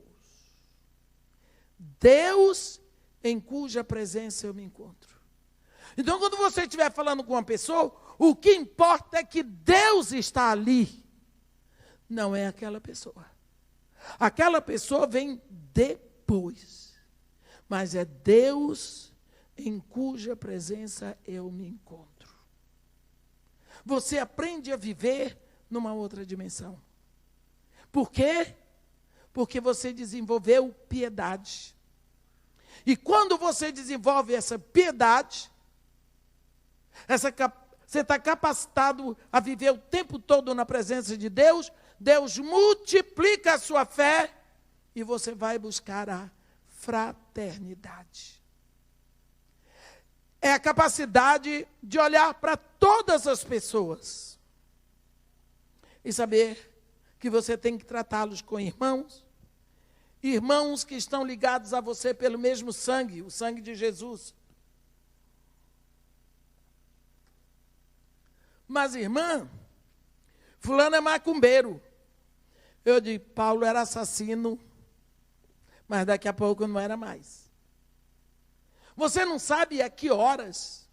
Deus em cuja presença eu me encontro. Então, quando você estiver falando com uma pessoa, o que importa é que Deus está ali. Não é aquela pessoa. Aquela pessoa vem depois. Mas é Deus em cuja presença eu me encontro. Você aprende a viver numa outra dimensão. Por quê? Porque você desenvolveu piedade. E quando você desenvolve essa piedade, você está capacitado a viver o tempo todo na presença de Deus, Deus multiplica a sua fé e você vai buscar a fraternidade. É a capacidade de olhar para todas as pessoas e saber que você tem que tratá-los com irmãos que estão ligados a você pelo mesmo sangue, o sangue de Jesus. Mas, irmã, fulano é macumbeiro. Eu digo, Paulo era assassino, mas daqui a pouco não era mais. Você não sabe a que horas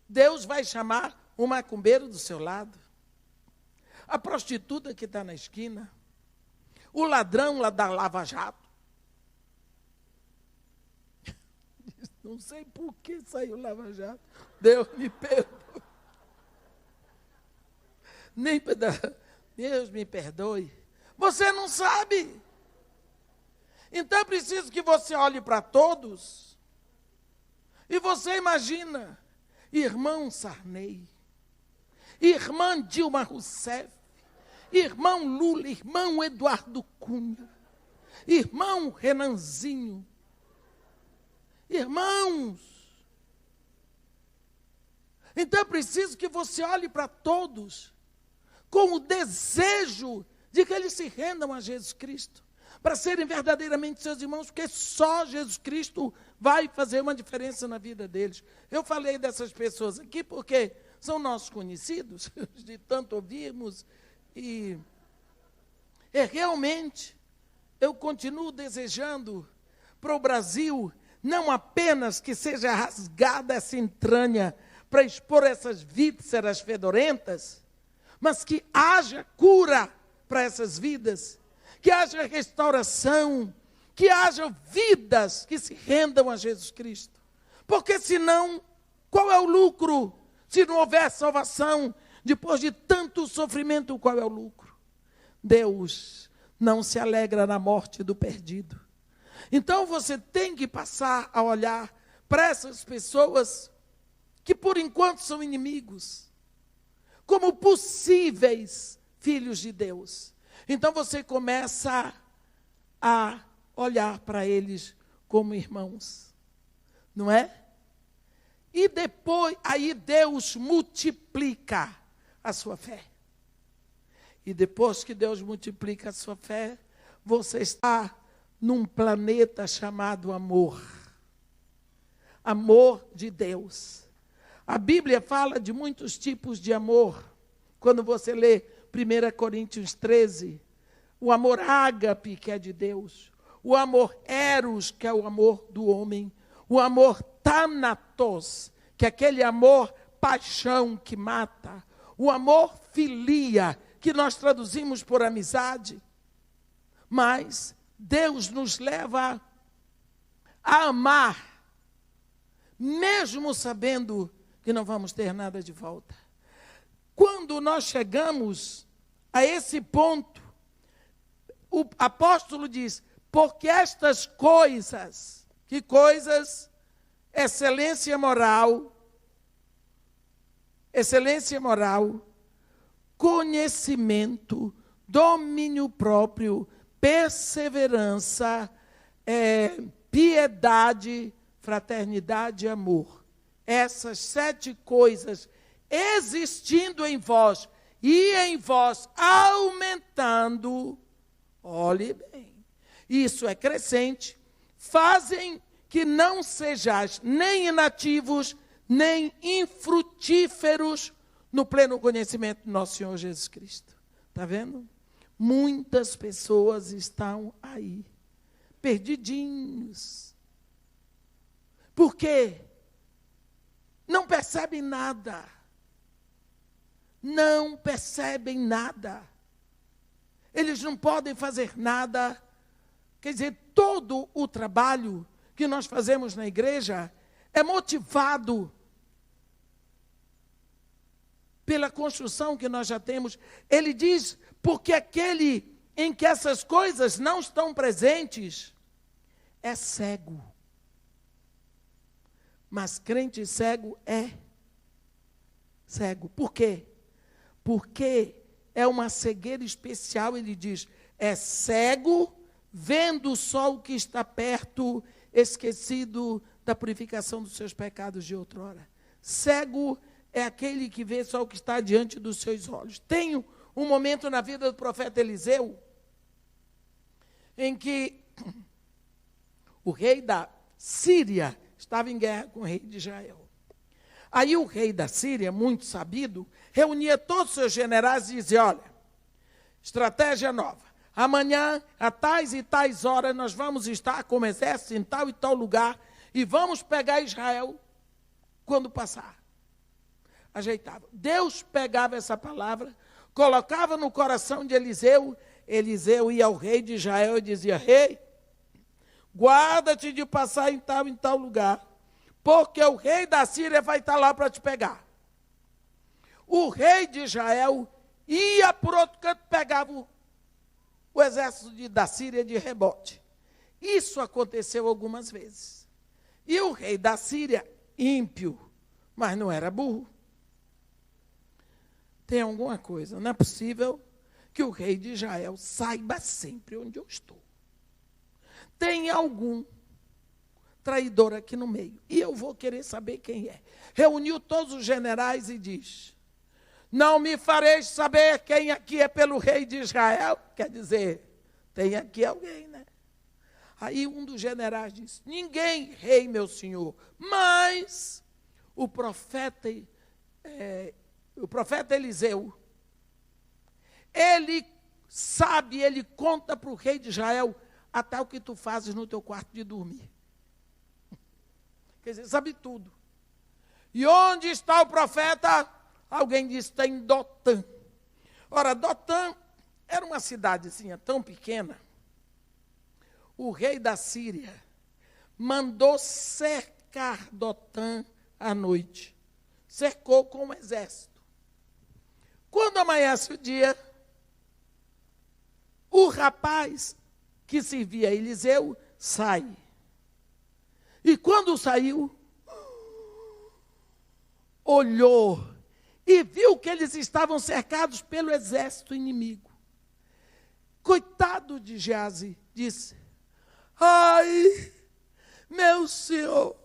Deus vai chamar um macumbeiro do seu lado, a prostituta que está na esquina, o ladrão lá da Lava Jato. Não sei por que saiu Lava Jato. Deus me perdoe. Deus me perdoe. Você não sabe. Então é preciso que você olhe para todos. E você imagina, irmão Sarney, irmã Dilma Rousseff, irmão Lula, irmão Eduardo Cunha, irmão Renanzinho, irmãos. Então é preciso que você olhe para todos com o desejo de que eles se rendam a Jesus Cristo, para serem verdadeiramente seus irmãos, porque só Jesus Cristo vai fazer uma diferença na vida deles. Eu falei dessas pessoas aqui porque são nossos conhecidos, de tanto ouvirmos, e realmente eu continuo desejando para o Brasil, não apenas que seja rasgada essa entranha para expor essas vísceras fedorentas, mas que haja cura para essas vidas, que haja restauração, que haja vidas que se rendam a Jesus Cristo. Porque senão, qual é o lucro? Se não houver salvação, depois de tanto sofrimento, qual é o lucro? Deus não se alegra na morte do perdido. Então você tem que passar a olhar para essas pessoas que por enquanto são inimigos, como possíveis filhos de Deus. Então você começa a olhar para eles como irmãos, não é? E depois, aí Deus multiplica a sua fé. E depois que Deus multiplica a sua fé, você está num planeta chamado amor. Amor de Deus. A Bíblia fala de muitos tipos de amor. Quando você lê 1 Coríntios 13, o amor ágape, que é de Deus, o amor eros, que é o amor do homem, o amor thanatos, que é aquele amor paixão que mata, o amor filia, que nós traduzimos por amizade. Mas Deus nos leva a amar mesmo sabendo que não vamos ter nada de volta. Quando nós chegamos a esse ponto, o apóstolo diz, porque estas coisas, que coisas? Excelência moral, conhecimento, domínio próprio, perseverança, piedade, fraternidade e amor. Essas 7 coisas existindo em vós e em vós aumentando, olhe bem, isso é crescente, fazem que não sejais nem inativos, nem infrutíferos no pleno conhecimento do nosso Senhor Jesus Cristo. Está vendo? Muitas pessoas estão aí, perdidinhos. Por quê? Não percebem nada. Não percebem nada. Eles não podem fazer nada. Quer dizer, todo o trabalho que nós fazemos na igreja é motivado pela construção que nós já temos. Ele diz, porque aquele em que essas coisas não estão presentes é cego. Mas crente cego é cego. Por quê? Porque é uma cegueira especial, ele diz, é cego, vendo só o que está perto, esquecido da purificação dos seus pecados de outrora. Cego é aquele que vê só o que está diante dos seus olhos. Tem um momento na vida do profeta Eliseu, em que o rei da Síria estava em guerra com o rei de Israel. Aí o rei da Síria, muito sabido, reunia todos os seus generais e dizia, olha, estratégia nova. Amanhã, a tais e tais horas, nós vamos estar como exército em tal e tal lugar e vamos pegar Israel quando passar. Ajeitava. Deus pegava essa palavra, colocava no coração de Eliseu. Eliseu ia ao rei de Israel e dizia, rei, guarda-te de passar em tal lugar, porque o rei da Síria vai estar lá para te pegar. O rei de Israel ia por outro canto, pegava o exército da Síria de rebote. Isso aconteceu algumas vezes. E o rei da Síria, ímpio, mas não era burro. Tem alguma coisa, não é possível que o rei de Israel saiba sempre onde eu estou. Tem algum traidor aqui no meio, e eu vou querer saber quem é. Reuniu todos os generais e diz, não me fareis saber quem aqui é pelo rei de Israel. Quer dizer, tem aqui alguém, né? Aí um dos generais disse, ninguém, rei meu senhor, mas o profeta Eliseu, ele sabe, ele conta para o rei de Israel até o que tu fazes no teu quarto de dormir. Quer dizer, sabe tudo. E onde está o profeta? Alguém disse, está em Dotã. Ora, Dotã era uma cidadezinha tão pequena. O rei da Síria mandou cercar Dotã à noite. Cercou com um exército. Quando amanhece o dia, o rapaz que servia a Eliseu sai. E quando saiu, olhou e viu que eles estavam cercados pelo exército inimigo. Coitado de Geazi, disse, ai, meu senhor,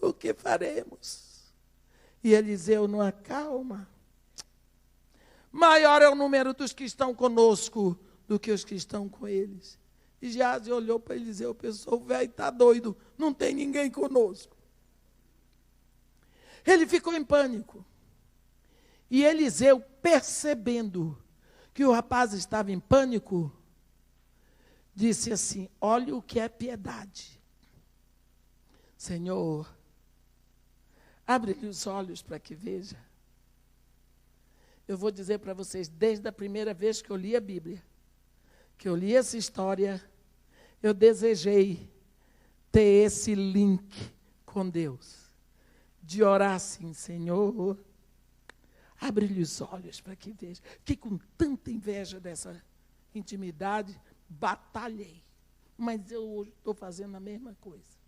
o que faremos? E Eliseu não acalma. Maior é o número dos que estão conosco do que os que estão com eles. E Geazi olhou para Eliseu e pensou, o velho está doido, não tem ninguém conosco. Ele ficou em pânico. E Eliseu, percebendo que o rapaz estava em pânico, disse assim, olha o que é piedade. Senhor, abre-lhe os olhos para que veja. Eu vou dizer para vocês, desde a primeira vez que eu li a Bíblia, que eu li essa história, eu desejei ter esse link com Deus, de orar assim: Senhor, abre-lhe os olhos para que veja. Fiquei com tanta inveja dessa intimidade, batalhei, mas eu hoje estou fazendo a mesma coisa.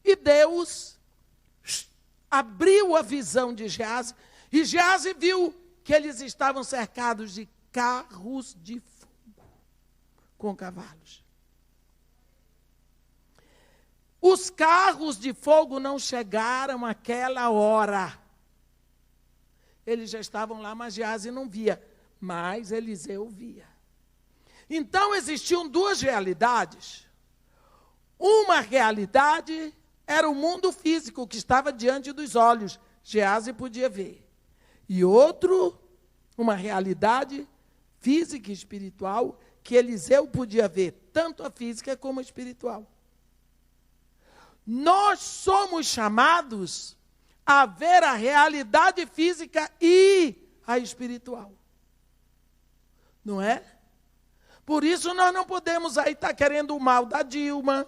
E Deus abriu a visão de Geazi, e Geazi viu que eles estavam cercados de carros de fogo com cavalos. Os carros de fogo não chegaram àquela hora. Eles já estavam lá, mas Geazi não via, mas Eliseu via. Então existiam duas realidades. Uma realidade era o mundo físico que estava diante dos olhos, Geazi podia ver. E uma realidade física e espiritual que Eliseu podia ver, tanto a física como a espiritual. Nós somos chamados a ver a realidade física e a espiritual. Não é? Por isso nós não podemos aí estar querendo o mal da Dilma,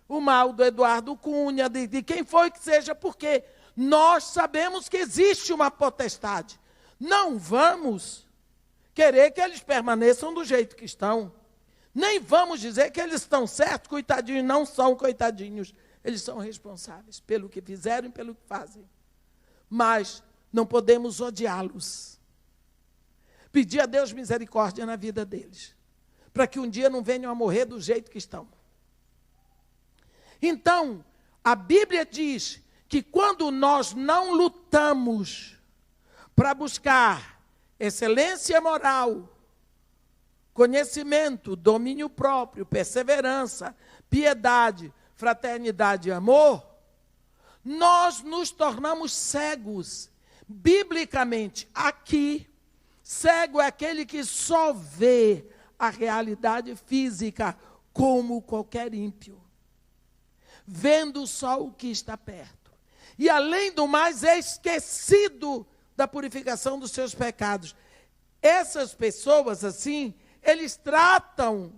o mal do Eduardo Cunha, de quem foi que seja, porque nós sabemos que existe uma potestade. Não vamos querer que eles permaneçam do jeito que estão. Nem vamos dizer que eles estão certos, coitadinhos, não são coitadinhos. Eles são responsáveis pelo que fizeram e pelo que fazem. Mas não podemos odiá-los. Pedir a Deus misericórdia na vida deles, para que um dia não venham a morrer do jeito que estão. Então, a Bíblia diz que quando nós não lutamos para buscar excelência moral, conhecimento, domínio próprio, perseverança, piedade, fraternidade e amor, nós nos tornamos cegos. Biblicamente, aqui, cego é aquele que só vê a realidade física como qualquer ímpio, vendo só o que está perto. E, além do mais, é esquecido da purificação dos seus pecados. Essas pessoas, assim, eles tratam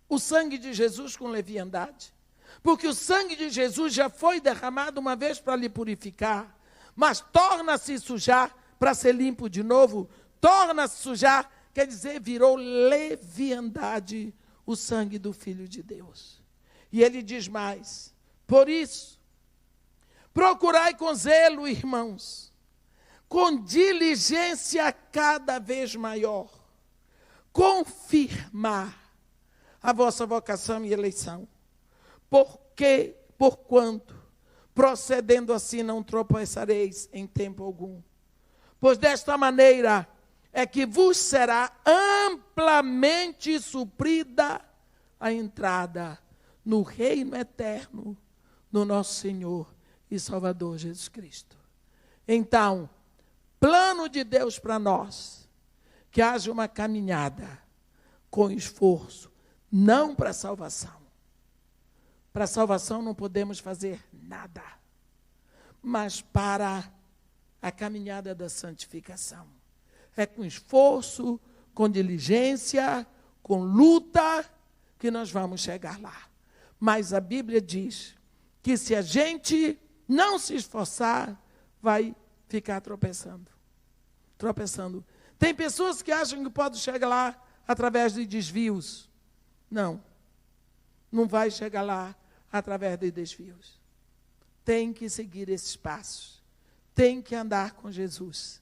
o sangue de Jesus com leviandade, porque o sangue de Jesus já foi derramado uma vez para lhe purificar, mas torna-se sujar para ser limpo de novo. Torna-se sujar, quer dizer, virou leviandade o sangue do Filho de Deus. E ele diz mais: por isso, procurai com zelo, irmãos, com diligência cada vez maior, confirmar a vossa vocação e eleição, porquanto, procedendo assim, não tropeçareis em tempo algum. Pois desta maneira é que vos será amplamente suprida a entrada no reino eterno, no nosso Senhor e Salvador Jesus Cristo. Então, plano de Deus para nós, que haja uma caminhada com esforço, não para a salvação. Para a salvação não podemos fazer nada, mas para a caminhada da santificação. É com esforço, com diligência, com luta, que nós vamos chegar lá. Mas a Bíblia diz que se a gente não se esforçar, vai ficar tropeçando. Tropeçando. Tem pessoas que acham que podem chegar lá através de desvios. Não. Não vai chegar lá através de desvios. Tem que seguir esses passos. Tem que andar com Jesus.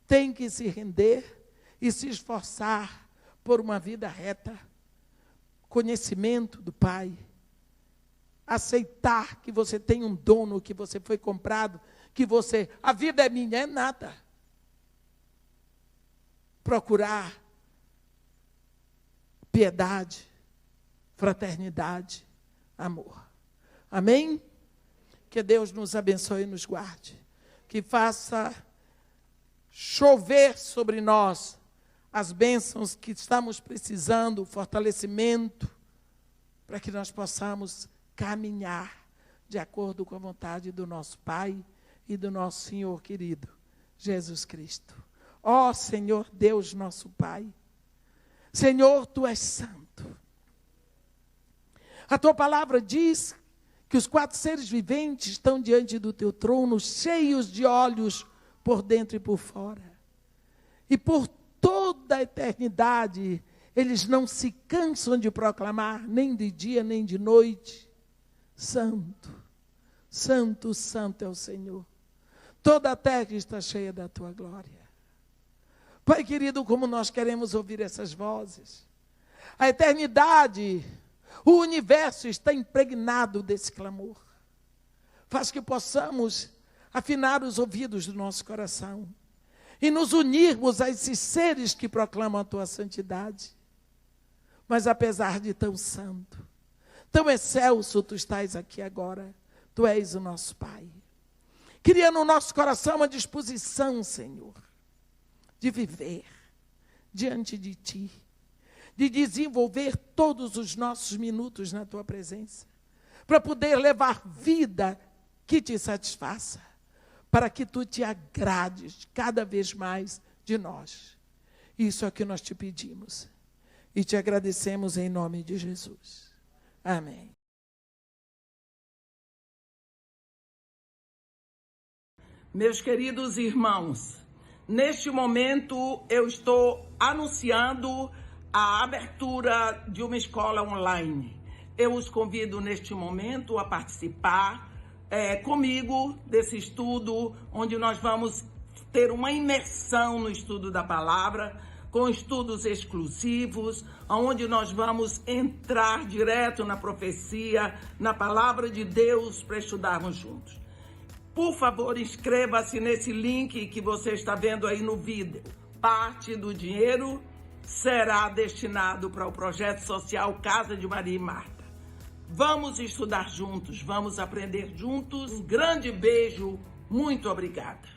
Tem que se render e se esforçar por uma vida reta. Conhecimento do Pai. Aceitar que você tem um dono, que você foi comprado, que você... A vida é minha, é nada. Procurar piedade, fraternidade, amor. Amém? Que Deus nos abençoe e nos guarde. Que faça chover sobre nós as bênçãos que estamos precisando, o fortalecimento, para que nós possamos caminhar de acordo com a vontade do nosso Pai e do nosso Senhor querido, Jesus Cristo. Ó Senhor Deus, nosso Pai, Senhor, Tu és santo. A tua palavra diz que os 4 seres viventes estão diante do teu trono, cheios de olhos por dentro e por fora. E por toda a eternidade, eles não se cansam de proclamar, nem de dia, nem de noite: Santo, Santo, Santo é o Senhor. Toda a terra está cheia da tua glória. Pai querido, como nós queremos ouvir essas vozes. A eternidade, o universo está impregnado desse clamor. Faz que possamos afinar os ouvidos do nosso coração e nos unirmos a esses seres que proclamam a tua santidade. Mas apesar de tão santo, tão excelso, tu estás aqui agora. Tu és o nosso Pai. Cria no nosso coração uma disposição, Senhor, de viver diante de Ti, de desenvolver todos os nossos minutos na Tua presença, para poder levar vida que Te satisfaça, para que Tu Te agrades cada vez mais de nós. Isso é o que nós Te pedimos e Te agradecemos em nome de Jesus. Amém. Meus queridos irmãos, neste momento eu estou anunciando a abertura de uma escola online. Eu os convido neste momento a participar comigo desse estudo, onde nós vamos ter uma imersão no estudo da palavra, com estudos exclusivos, onde nós vamos entrar direto na profecia, na palavra de Deus, para estudarmos juntos. Por favor, inscreva-se nesse link que você está vendo aí no vídeo. Parte do dinheiro será destinado para o projeto social Casa de Maria e Marta. Vamos estudar juntos, vamos aprender juntos. Um grande beijo, muito obrigada.